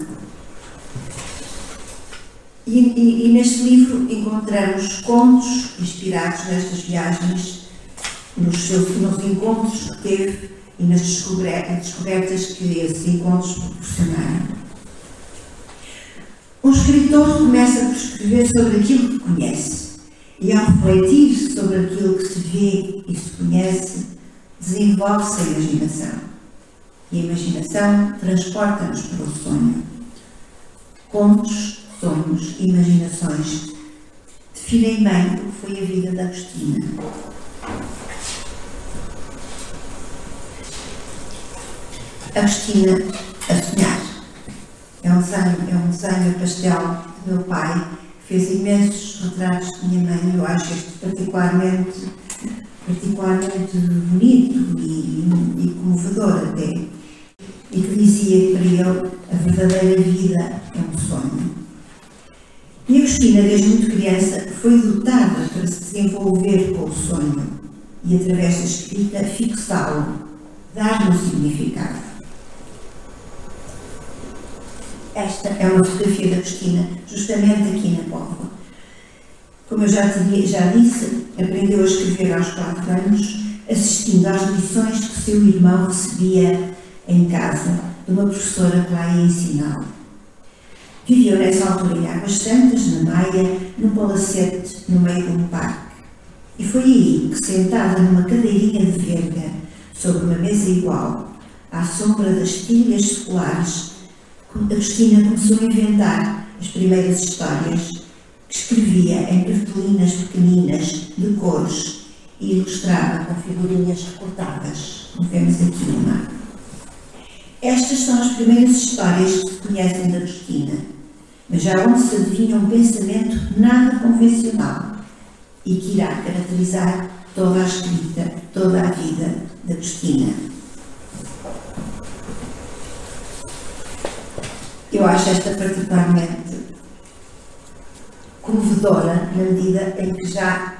E neste livro encontramos contos inspirados nestas viagens, nos encontros que teve e nas descobertas que esses encontros proporcionaram. Um escritor começa por escrever sobre aquilo que conhece e, ao refletir sobre aquilo que se vê e se conhece, desenvolve-se a imaginação. E a imaginação transporta-nos para o sonho. Contos, sonhos e imaginações definem bem o que foi a vida de Agostina. Agostina a sonhar. É um desenho a pastel do meu pai, que fez imensos retratos de minha mãe. Eu acho este particularmente bonito e comovedor até. E que dizia que para ele a verdadeira vida é um sonho. E Agostina, desde muito criança, foi dotada para se desenvolver com o sonho e, através da escrita, fixá-lo, dar-lhe um significado. Esta é uma fotografia de Agostina, justamente aqui na Póvoa. Como eu já disse, aprendeu a escrever aos 4 anos, assistindo às lições que seu irmão recebia em casa de uma professora que lá ia ensiná-lo. Viveu nessa altura em Águas Santas, na Maia, num palacete no meio de um parque. E foi aí que, sentada numa cadeirinha de verga, sobre uma mesa igual, à sombra das trilhas seculares, Agostina começou a inventar as primeiras histórias que escrevia em cartolinas pequeninas de cores e ilustrava com figurinhas recortadas. Vemos aqui uma. Estas são as primeiras histórias que se conhecem de Agostina, mas já onde se adivinha um pensamento nada convencional e que irá caracterizar toda a escrita, toda a vida de Agostina. Eu acho esta particularmente comovedora na medida em que já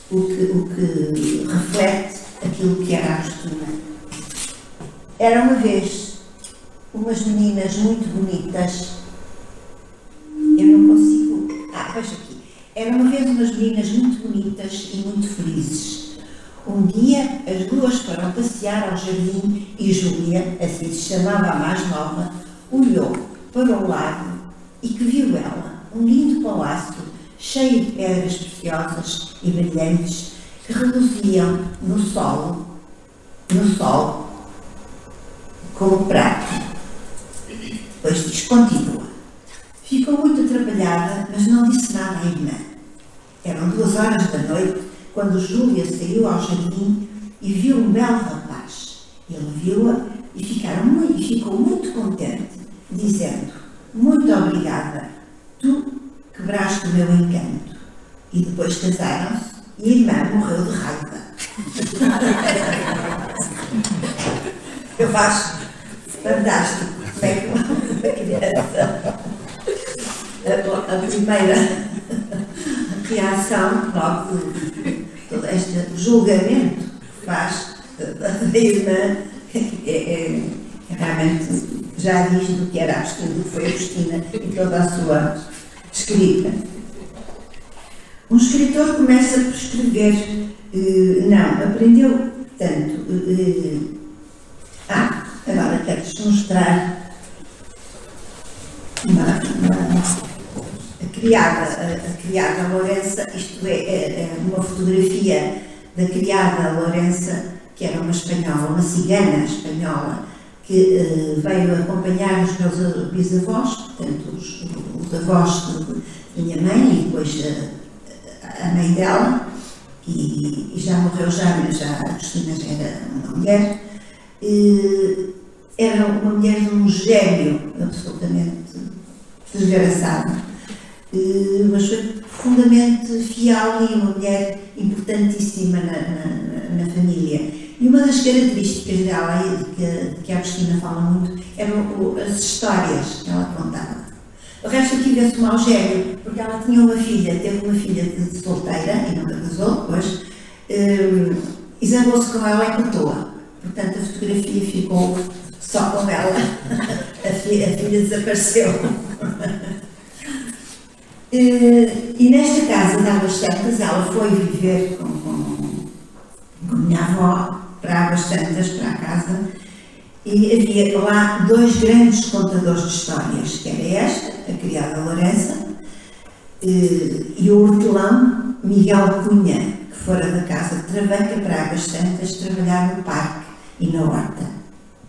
o que reflete aquilo que era a Agostina. Era uma vez umas meninas muito bonitas. Eu não consigo. Veja aqui. Era uma vez umas meninas muito bonitas e muito felizes. Um dia as duas foram passear ao jardim e Júlia, assim se chamava a mais nova, olhou para o lado e que viu ela um lindo palácio cheio de pedras preciosas e brilhantes que reluziam no sol como prata. Depois diz, continua. Ficou muito atrapalhada, mas não disse nada à irmã. Eram 2 horas da noite quando Júlia saiu ao jardim e viu um belo rapaz. Ele viu-a, e ficou muito contente, dizendo: muito obrigada, tu quebraste o meu encanto. E depois casaram-se e a irmã morreu de raiva. Eu acho fantástico como é que uma criança, a primeira reação, logo todo este julgamento que faz da irmã, realmente já diz do que era Agostinho, do que foi Agostina e toda a sua escrita. Um escritor começa por escrever, aprendeu tanto. Agora quero-vos mostrar a criada Lourença, isto é uma fotografia da criada Lourença, que era uma espanhola, uma cigana espanhola, que veio acompanhar os meus bisavós, portanto os avós da minha mãe e depois a mãe dela, e já morreu mas já a Agostina já era uma mulher. Era uma mulher de um gênio absolutamente desgraçado, mas foi profundamente fiel e uma mulher importantíssima na família. E uma das características dela, que a Agostina fala muito, eram as histórias que ela contava. O resto aqui vê-se um mau gênio, porque ela tinha uma filha, teve uma filha de solteira, e nunca casou depois, e zangou-se com ela e cortou-a. Portanto, a fotografia ficou só com ela, a filha desapareceu. E nesta casa de Águas Santas, ela foi viver com a minha avó para Águas Santas, para a casa, e havia lá dois grandes contadores de histórias, que era esta, a criada Lourença, e o hortelão Miguel Cunha, que fora da casa de Travanca para Águas Santas trabalhar no parque e na horta.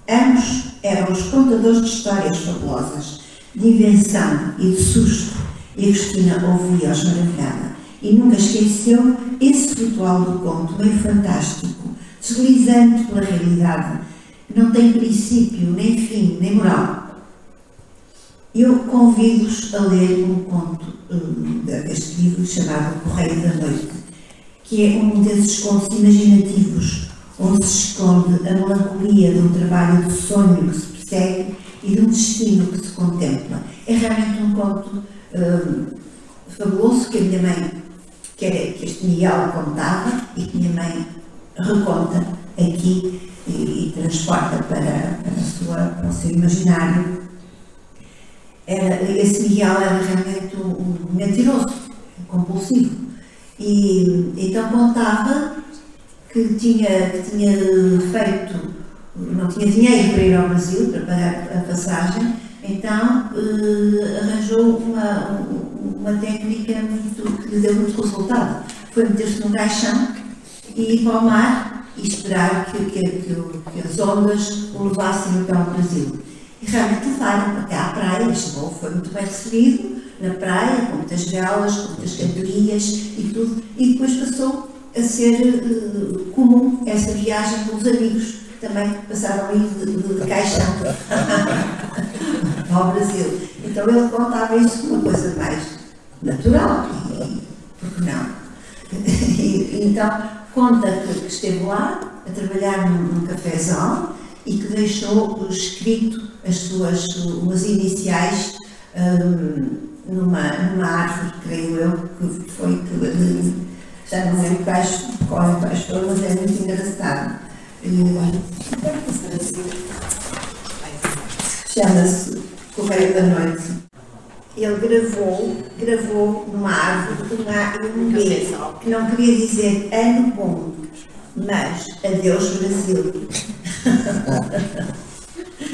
Ambos eram os contadores de histórias fabulosas, de invenção e de susto, e Agostina ouvia-os maravilhada, e nunca esqueceu esse ritual do conto meio fantástico, deslizante pela realidade, que não tem princípio, nem fim, nem moral. Eu convido-os a ler um conto deste livro chamado O Correio da Noite, que é um desses contos imaginativos, onde se esconde a melancolia de um trabalho de sonho que se persegue e de um destino que se contempla. É realmente um conto fabuloso que a minha mãe, que este Miguel contava e que minha mãe reconta aqui e transporta para o seu imaginário. Esse Miguel era realmente um mentiroso, compulsivo, e então contava que tinha feito, não tinha dinheiro para ir ao Brasil, para pagar a passagem, então arranjou uma técnica que lhe deu muito resultado. Foi meter-se num caixão e ir para o mar e esperar que as ondas o levassem até ao Brasil. E realmente levaram até à praia. Este voo foi muito bem recebido na praia, com muitas velas, com muitas cantorias e tudo, e depois passou a ser comum essa viagem com os amigos, que também passaram ali de caixão ao Brasil. Então ele contava isso como uma coisa mais natural, porque não? Então conta que esteve lá a trabalhar num cafezal e que deixou escrito umas iniciais numa árvore, creio eu, que foi já não lembro quais foram, mas é muito engraçado. Chama-se Correio da Noite. Ele gravou numa árvore um B, que não queria dizer ano bom, mas adeus Brasil.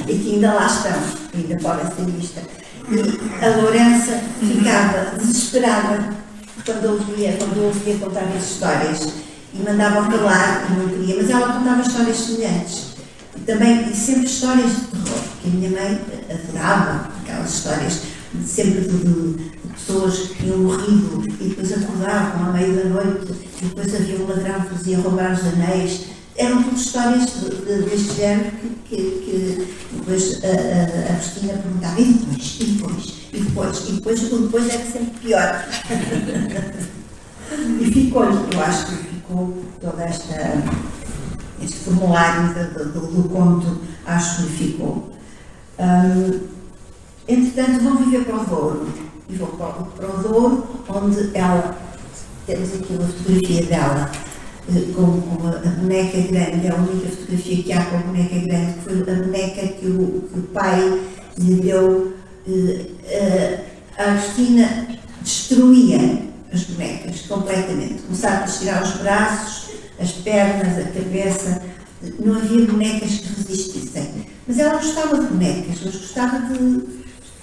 E que ainda lá estão, ainda podem ser vistas. E a Lourença ficava desesperada quando ouvia contar as histórias e mandava calar e não queria, mas ela contava histórias semelhantes. E sempre histórias de terror, que a minha mãe adorava aquelas histórias, sempre de pessoas que tinham morrido e depois acordavam à meia da noite e depois havia um ladrão que fazia roubar os anéis. eram tudo histórias deste género que depois a Cristina perguntava, e depois era sempre pior. E ficou, eu acho que ficou toda este formulário do conto, acho que ficou. Entretanto, vão viver para o Douro, e vou para o Douro, onde ela, temos aqui uma fotografia dela, com a boneca grande, é a única fotografia que há com a boneca grande, que foi a boneca que o pai lhe deu. A Agostina destruía as bonecas completamente, começava a tirar os braços, as pernas, a cabeça, não havia bonecas que resistissem. Mas ela gostava de bonecas, mas gostava de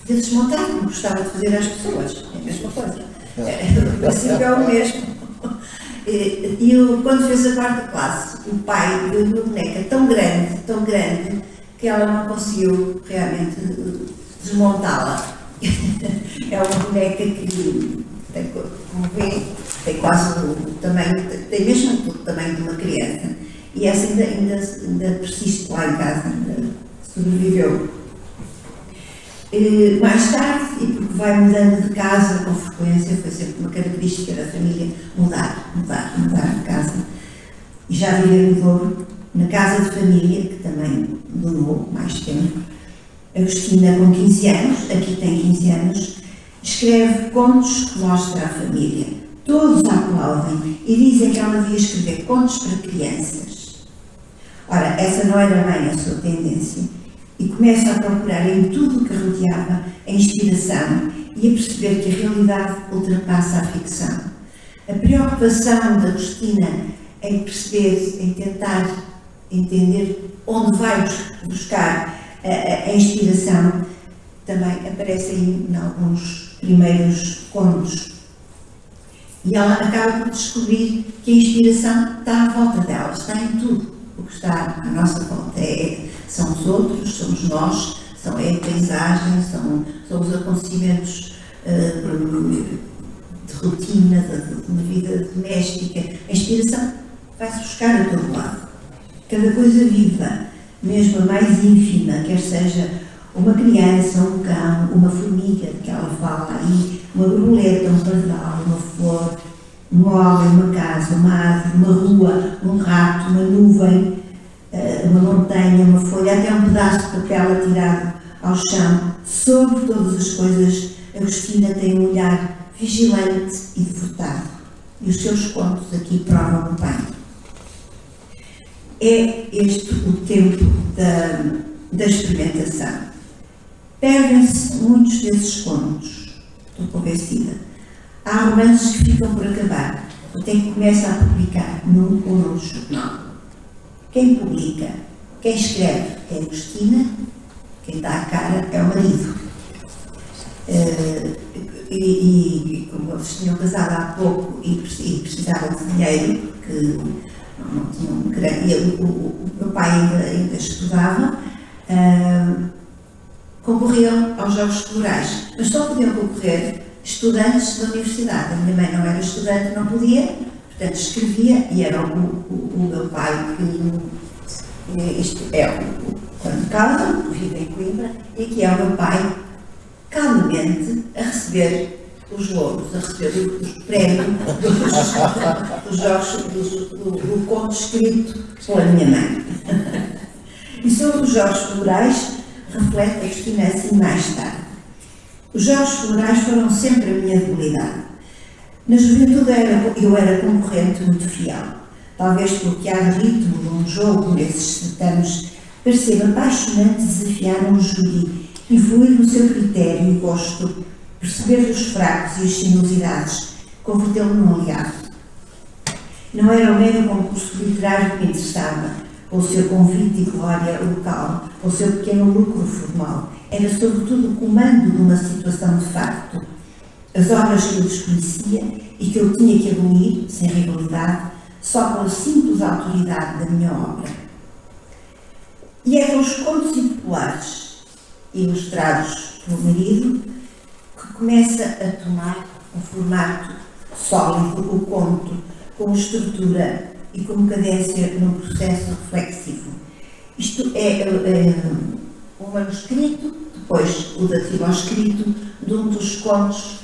desmontar, não gostava de fazer às pessoas, é a mesma coisa. O princípio é o mesmo. E quando fez a quarta classe, o pai deu uma boneca tão grande, que ela não conseguiu realmente desmontá-la. É uma boneca que tem, como vê, tem quase o tamanho, tem mesmo o tamanho de uma criança. E essa ainda persiste lá em casa, ainda sobreviveu. Mais tarde, e porque vai mudando de casa com frequência, foi sempre uma característica da família mudar de casa. E já viveu no Douro, na casa de família, que também durou mais tempo. Agostina, com 15 anos, aqui tem 15 anos, escreve contos que mostra à família. Todos a aplaudem e dizem que ela devia escrever contos para crianças. Ora, essa não era bem a sua tendência. E começa a procurar em tudo o que a rodeava a inspiração e a perceber que a realidade ultrapassa a ficção. A preocupação da Agostina em perceber, em tentar entender onde vai buscar a inspiração, também aparece aí em alguns primeiros contos. E ela acaba por descobrir que a inspiração está à volta dela, está em tudo o que está à nossa volta. São os outros, somos nós, é a paisagem, são os acontecimentos de rotina, de uma vida doméstica. A inspiração vai-se buscar a todo lado. Cada coisa viva, mesmo a mais ínfima, quer seja uma criança, um cão, uma formiga de que ela fala aí, uma borboleta, um pardal, uma flor, um homem, uma casa, uma árvore, uma rua, um rato, uma nuvem, uma montanha, uma folha, até um pedaço de papel atirado ao chão. Sobre todas as coisas, Agostina tem um olhar vigilante e devotado. E os seus contos aqui provam bem. É este o tempo da experimentação. Perdem-se muitos desses contos, estou convencida. Há romances que ficam por acabar, até que começa a publicar num ou noutro jornal. Quem publica, quem escreve é a Agostina, quem dá a cara é o marido. E como eles tinham casado há pouco e precisavam de dinheiro, porque não tinham grande, o meu pai ainda estudava, concorriam aos Jogos Florais, mas só podiam concorrer estudantes da universidade. A minha mãe não era estudante, não podia, portanto escrevia, e era o meu pai que, isto é o Quando Calma, que vive em Coimbra, e aqui é o meu pai calmamente a receber os louros, a receber os prémios dos jogos, do conto escrito pela minha mãe. E sobre os Jogos Florais, reflete a Agostina assim mais tarde. Os Jogos Florais foram sempre a minha debilidade. Na juventude eu era concorrente muito fiel, talvez porque há ritmo de um jogo nesses certames, parecia-me apaixonante desafiar um júri, influir no seu critério e gosto, perceber os fracos e as sinuosidades, convertê-lo num aliado. Não era o mero concurso literário que me interessava, ou o seu convite e glória local, ou o seu pequeno lucro formal. Era sobretudo o comando de uma situação de facto. As obras que eu desconhecia e que eu tinha que abolir, sem rivalidade, só pela simples autoridade da minha obra. E é com os contos populares, ilustrados pelo marido, que começa a tomar um formato sólido, o conto, com estrutura e como cadência num processo reflexivo. Isto é um manuscrito, depois o dativo ao escrito, de um dos contos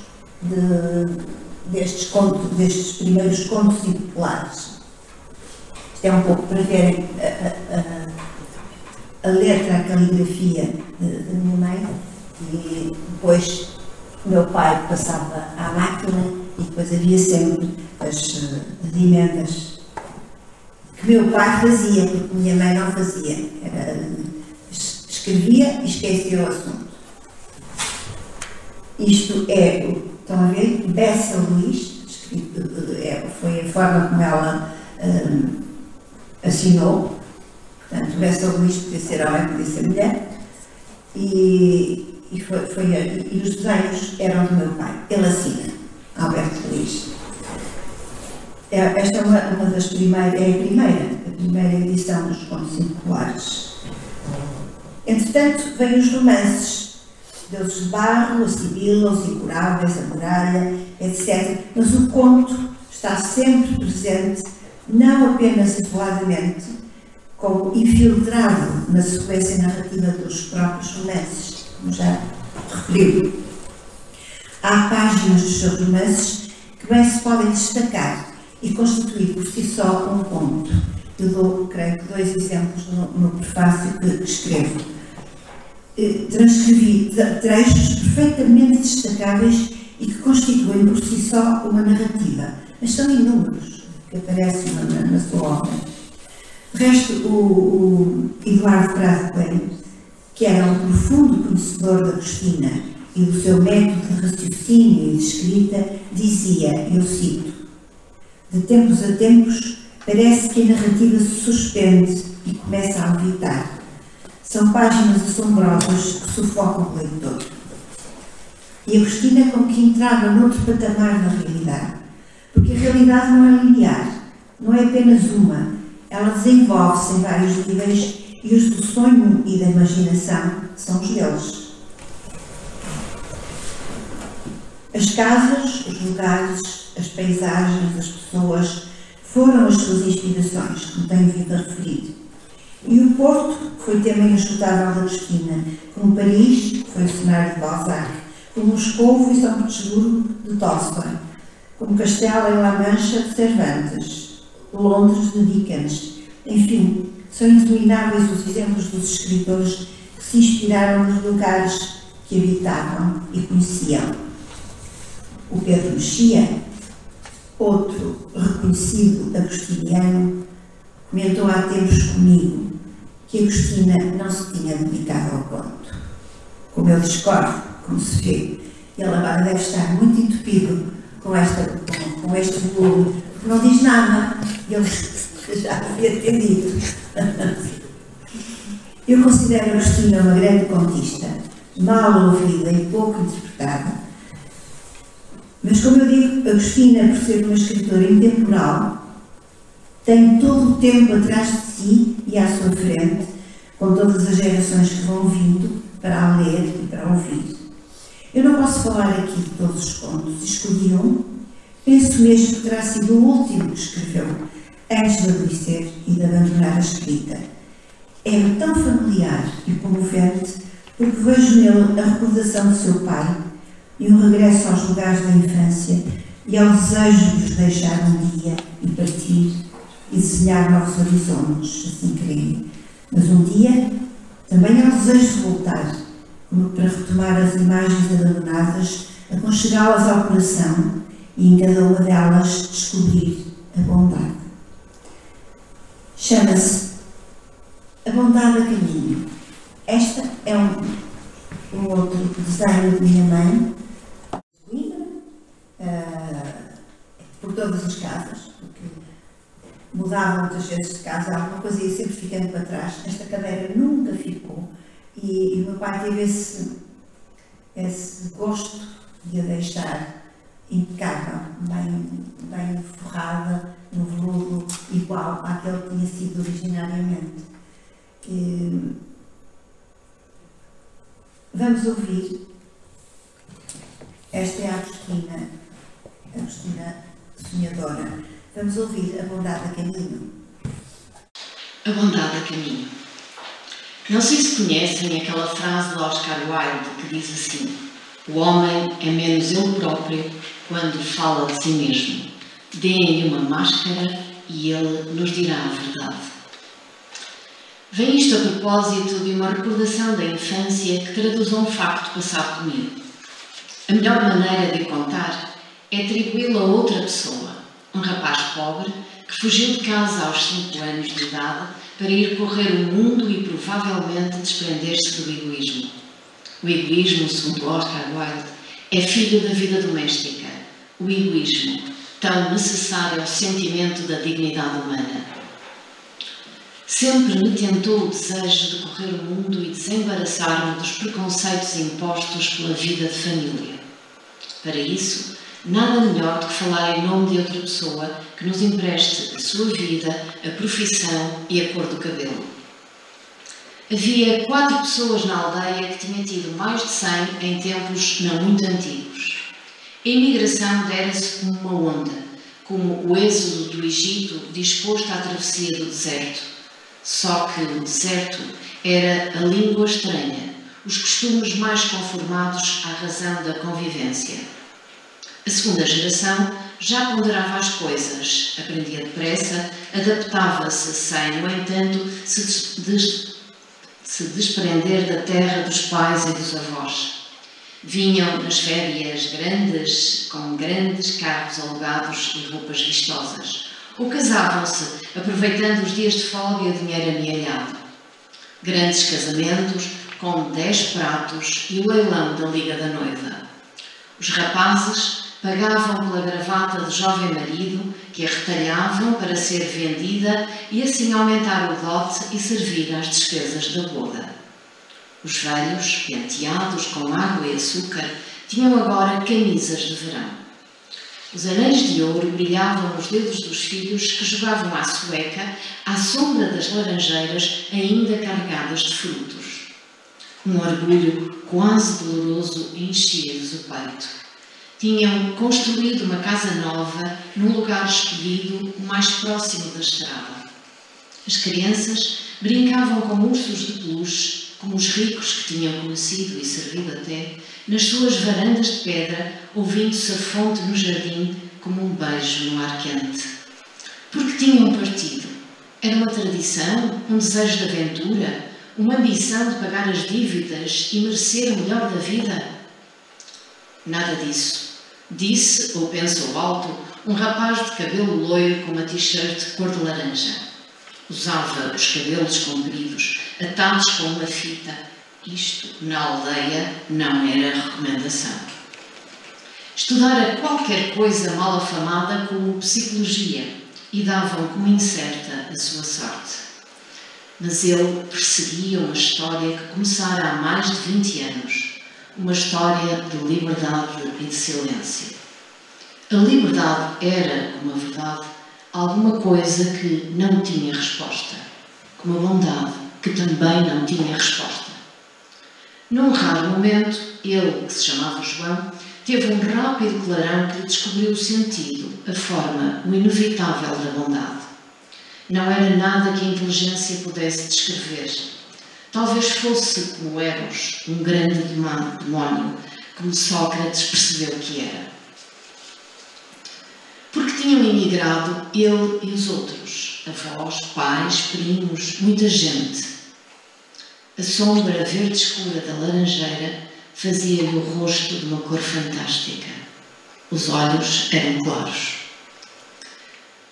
destes primeiros contos impopulares. Isto é um pouco para verem a letra, a caligrafia da minha mãe, e depois o meu pai passava à máquina e depois havia sempre as emendas que meu pai fazia, porque minha mãe não fazia. Escrevia e esquecia o assunto. Isto é, estão a ver, Bessa Luís, foi a forma como ela assinou. Portanto, Bessa Luís podia ser homem, podia ser mulher. E os desenhos eram do meu pai. Ele assina, Alberto Luís. Esta é uma das primeiras, é a primeira edição dos contos impopulares. Entretanto, vêm os romances, Deuses de Barro, a Sibila, Os Incuráveis, a Muralha, etc. Mas o conto está sempre presente, não apenas isoladamente, como infiltrado na sequência narrativa dos próprios romances, como já referiu. Há páginas dos seus romances que bem se podem destacar e constituir por si só um conto. Eu dou, creio que, 2 exemplos no prefácio que escrevo. Transcrevi trechos perfeitamente destacáveis e que constituem por si só uma narrativa, mas são inúmeros que aparecem na sua obra. De resto, o Eduardo Prado Coelho, que era um profundo conhecedor da Agostina e do seu método de raciocínio e de escrita, dizia, eu cito: de tempos a tempos parece que a narrativa se suspende e começa a levitar. São páginas assombrosas que sufocam o leitor. E Agostina como que entrava noutro patamar na realidade, porque a realidade não é linear, não é apenas uma, ela desenvolve-se em vários níveis e os do sonho e da imaginação são os deles. As casas, os lugares, as paisagens, as pessoas foram as suas inspirações, como tenho vindo a referir. E o Porto foi tema inesgotável de Agostina, como Paris foi o cenário de Balzac, como Moscou foi São Petersburgo de Tolstói, como Castela em La Mancha de Cervantes, Londres de Dickens. Enfim, são intermináveis os exemplos dos escritores que se inspiraram nos lugares que habitavam e conheciam. O Pedro Mexia, outro reconhecido agostiniano, comentou há tempos comigo que Agostina não se tinha dedicado ao conto. Como eu discordo, como se vê, ele agora deve estar muito entupido com este volume, porque não diz nada, ele já havia atendido. Eu considero Agostina uma grande contista, mal ouvida e pouco interpretada, mas, como eu digo, Agostina, por ser uma escritora intemporal, tem todo o tempo atrás de si e à sua frente, com todas as gerações que vão vindo para a ler e para a ouvir. Eu não posso falar aqui de todos os contos, escolhi um, penso mesmo que terá sido o último que escreveu, antes de adoecer e de abandonar a escrita. É-me tão familiar e comovente, porque vejo nele a recordação do seu pai e um regresso aos lugares da infância e ao desejo de os deixar um dia e partir e desenhar novos horizontes, assim creio. Mas um dia também há o desejo de voltar, como para retomar as imagens abandonadas, aconchegá-las ao coração e em cada uma delas descobrir a bondade. Chama-se A Bondade a Caminho. Esta é um outro desenho de minha mãe, por todas as casas, porque mudava muitas vezes de casa, alguma coisa ia sempre ficando para trás. Esta cadeira nunca ficou e o meu pai teve esse gosto de a deixar impecável, bem forrada, no veludo igual àquele que tinha sido originariamente. Vamos ouvir. Esta é a Agostina sonhadora. Vamos ouvir A Bondade a Caminho. A bondade a caminho. Não sei se conhecem aquela frase de Oscar Wilde que diz assim: o homem é menos ele próprio quando fala de si mesmo. Deem-lhe uma máscara e ele nos dirá a verdade. Vem isto a propósito de uma recordação da infância que traduz um facto passado comigo. A melhor maneira de o contar é atribuí-lo a outra pessoa, um rapaz pobre que fugiu de casa aos 5 anos de idade para ir correr o mundo e provavelmente desprender-se do egoísmo. O egoísmo, segundo Oscar Wilde, é filho da vida doméstica. O egoísmo, tão necessário ao sentimento da dignidade humana. Sempre me tentou o desejo de correr o mundo e desembaraçar-me dos preconceitos impostos pela vida de família. Para isso, nada melhor do que falar em nome de outra pessoa que nos empreste a sua vida, a profissão e a cor do cabelo. Havia 4 pessoas na aldeia que tinham tido mais de 100 em tempos não muito antigos. A imigração dera-se como uma onda, como o êxodo do Egito disposto à travessia do deserto. Só que o deserto era a língua estranha, os costumes mais conformados à razão da convivência. A segunda geração já ponderava as coisas, aprendia depressa, adaptava-se sem, no entanto, se desprender da terra dos pais e dos avós. Vinham nas férias grandes, com grandes carros alugados e roupas vistosas, ou casavam-se, aproveitando os dias de folga e o dinheiro amealhado. Grandes casamentos, com 10 pratos e o leilão da Liga da Noiva. Os rapazes pagavam pela gravata do jovem marido, que a retalhavam para ser vendida e assim aumentar o dote e servir às despesas da boda. Os velhos, penteados com água e açúcar, tinham agora camisas de verão. Os anéis de ouro brilhavam nos dedos dos filhos que jogavam à sueca à sombra das laranjeiras ainda carregadas de frutos. Um orgulho quase doloroso enchia-lhes o peito. Tinham construído uma casa nova num lugar escolhido o mais próximo da estrada. As crianças brincavam com ursos de peluche, como os ricos que tinham conhecido e servido até, nas suas varandas de pedra, ouvindo-se a fonte no jardim como um beijo no ar quente. Porque tinham partido? Era uma tradição, um desejo de aventura, uma ambição de pagar as dívidas e merecer o melhor da vida? Nada disso. Disse, ou pensou alto, um rapaz de cabelo loiro com uma t-shirt cor de laranja. Usava os cabelos compridos, atados com uma fita. Isto, na aldeia, não era recomendação. Estudara qualquer coisa mal afamada como psicologia e davam como incerta a sua sorte. Mas ele perseguia uma história que começara há mais de 20 anos. Uma história de liberdade e de silêncio. A liberdade era, como a verdade, alguma coisa que não tinha resposta, como a bondade, que também não tinha resposta. Num raro momento, ele, que se chamava João, teve um rápido clarão que lhe descobriu o sentido, a forma, o inevitável da bondade. Não era nada que a inteligência pudesse descrever. Talvez fosse como Eros, um grande demónio, como Sócrates percebeu que era. Porque tinham emigrado ele e os outros, avós, pais, primos, muita gente. A sombra verde escura da laranjeira fazia-lhe o rosto de uma cor fantástica. Os olhos eram claros.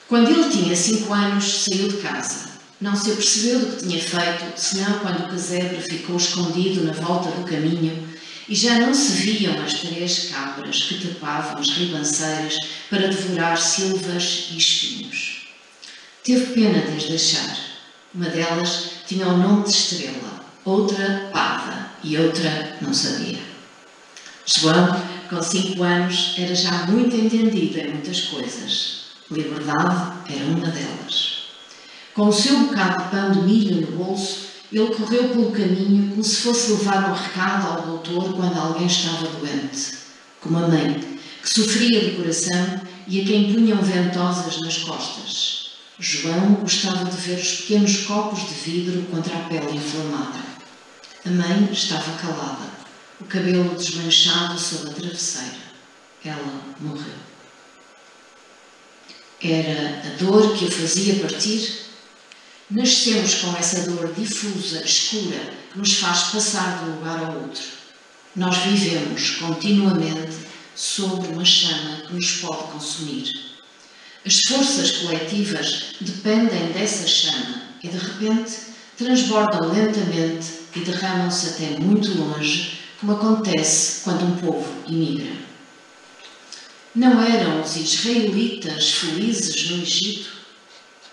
Quando ele tinha 5 anos, saiu de casa. Não se apercebeu do que tinha feito, senão quando o casebre ficou escondido na volta do caminho e já não se viam as 3 cabras que trepavam as ribanceiras para devorar silvas e espinhos. Teve pena de as deixar. Uma delas tinha o nome de Estrela, outra Pada e outra não sabia. João, com 5 anos, era já muito entendido em muitas coisas. Liberdade era uma delas. Com o seu bocado de pão de milho no bolso, ele correu pelo caminho como se fosse levar um recado ao doutor quando alguém estava doente. Como a mãe, que sofria do coração e a quem punham ventosas nas costas. João gostava de ver os pequenos copos de vidro contra a pele inflamada. A mãe estava calada, o cabelo desmanchado sob a travesseira. Ela morreu. Era a dor que o fazia partir? Nascemos com essa dor difusa, escura, que nos faz passar de um lugar ao outro. Nós vivemos continuamente sobre uma chama que nos pode consumir. As forças coletivas dependem dessa chama e, de repente, transbordam lentamente e derramam-se até muito longe, como acontece quando um povo imigra. Não eram os israelitas felizes no Egito?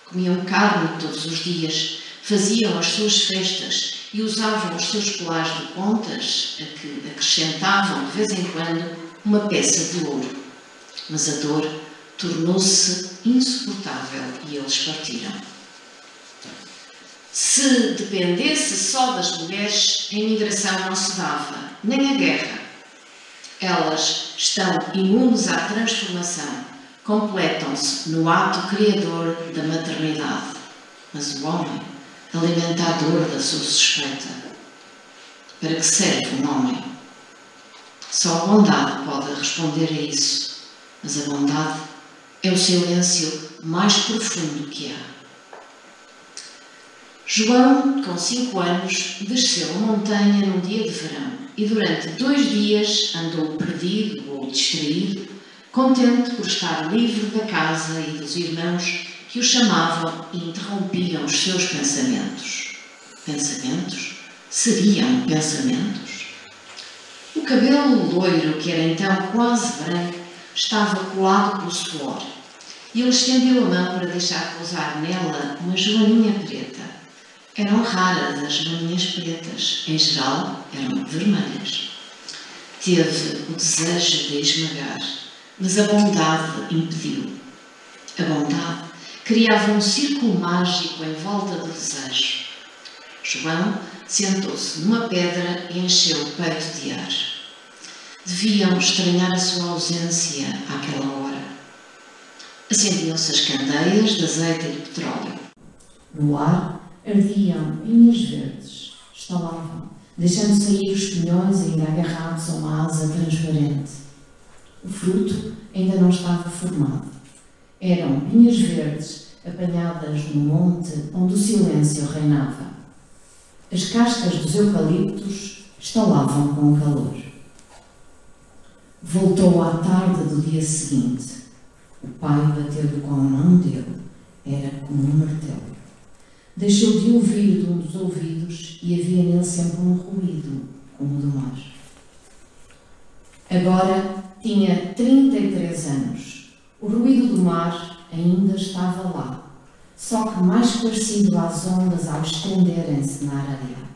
Comiam carne todos os dias, faziam as suas festas e usavam os seus colares de contas, a que acrescentavam de vez em quando uma peça de ouro. Mas a dor tornou-se insuportável e eles partiram. Se dependesse só das mulheres, a imigração não se dava, nem a guerra. Elas estão imunes à transformação, completam-se no ato criador da maternidade. Mas o homem alimenta a dor da sua suspeita. Para que serve um homem? Só a bondade pode responder a isso, mas a bondade é o silêncio mais profundo que há. João, com 5 anos, desceu a montanha num dia de verão e durante 2 dias andou perdido ou distraído, contente por estar livre da casa e dos irmãos que o chamavam e interrompiam os seus pensamentos. Pensamentos? Seriam pensamentos? O cabelo loiro, que era então quase branco, estava colado pelo suor e ele estendeu a mão para deixar pousar nela uma joaninha preta. Eram raras as joaninhas pretas, em geral eram vermelhas. Teve o desejo de esmagar, mas a bondade impediu. A bondade criava um círculo mágico em volta do desejo. João sentou-se numa pedra e encheu o peito de ar. Deviam estranhar a sua ausência àquela hora. Acendiam-se as candeias de azeite e de petróleo. No ar ardiam pinhas verdes, estalavam, deixando sair os pinhões ainda agarrados a uma asa transparente. O fruto ainda não estava formado. Eram pinhas verdes apanhadas no monte onde o silêncio reinava. As cascas dos eucaliptos estalavam com o calor. Voltou à tarde do dia seguinte. O pai bateu-lhe com a mão dele. Era como um martelo. Deixou de ouvir de um dos ouvidos e havia nele sempre um ruído, como o do mar. Agora tinha 33 anos. O ruído do mar ainda estava lá, só que mais parecido às ondas ao estenderem-se na areia.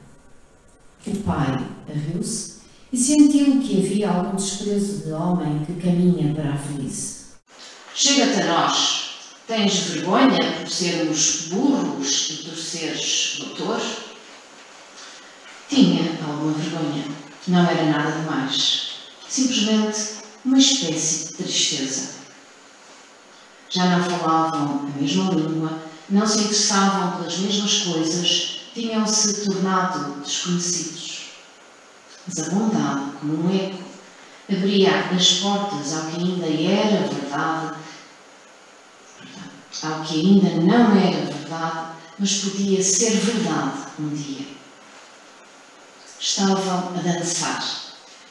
O pai riu-se e sentiu que havia algum desprezo de homem que caminha para a velhice. Chega-te a nós. Tens vergonha por sermos burros e por seres doutor? Tinha alguma vergonha. Não era nada demais. Simplesmente uma espécie de tristeza. Já não falavam a mesma língua, não se interessavam pelas mesmas coisas, tinham-se tornado desconhecidos. Mas a bondade, como um eco, abria as portas ao que ainda era verdade, ao que ainda não era verdade, mas podia ser verdade um dia. Estavam a dançar.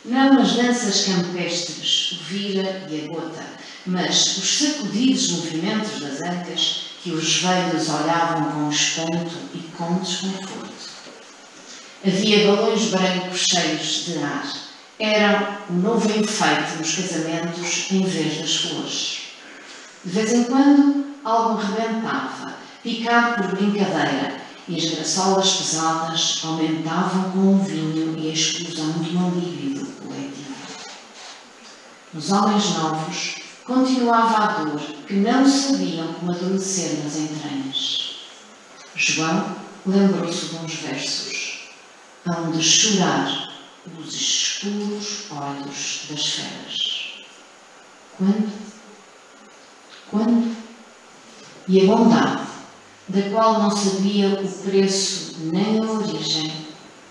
Não nas danças campestres, o vira e a gota, mas os sacudidos movimentos das ancas que os velhos olhavam com espanto e com desconforto. Havia balões brancos cheios de ar. Eram um novo enfeite nos casamentos em vez das flores. De vez em quando, algo rebentava, picado por brincadeira, e as graçolas pesadas aumentavam com o vinho e a exclusão de uma libido coletiva. Nos homens novos, continuava a dor que não sabiam como adormecer nas entranhas. João lembrou-se de uns versos, hão de chorar os escuros olhos das feras. Quando? quando? E a bondade, da qual não sabia o preço nem a origem,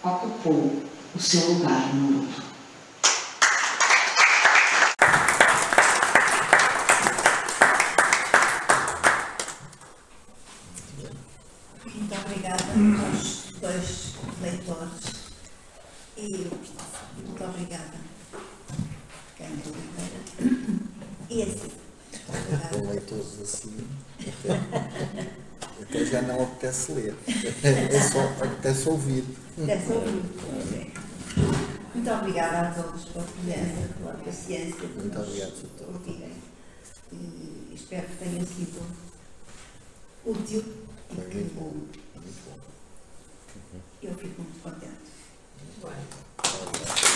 ocupou o seu lugar no mundo. Muito obrigada aos dois leitores e muito obrigada, Cândida Oliveira. E assim, Com leitores assim, até já não apetece ler, apetece ouvir. Muito obrigada a todos pela presença, pela paciência, Muito obrigado a todos. ouvirem. E espero que tenha sido útil e que Muito bom. eu fico muito contente. Muito bom.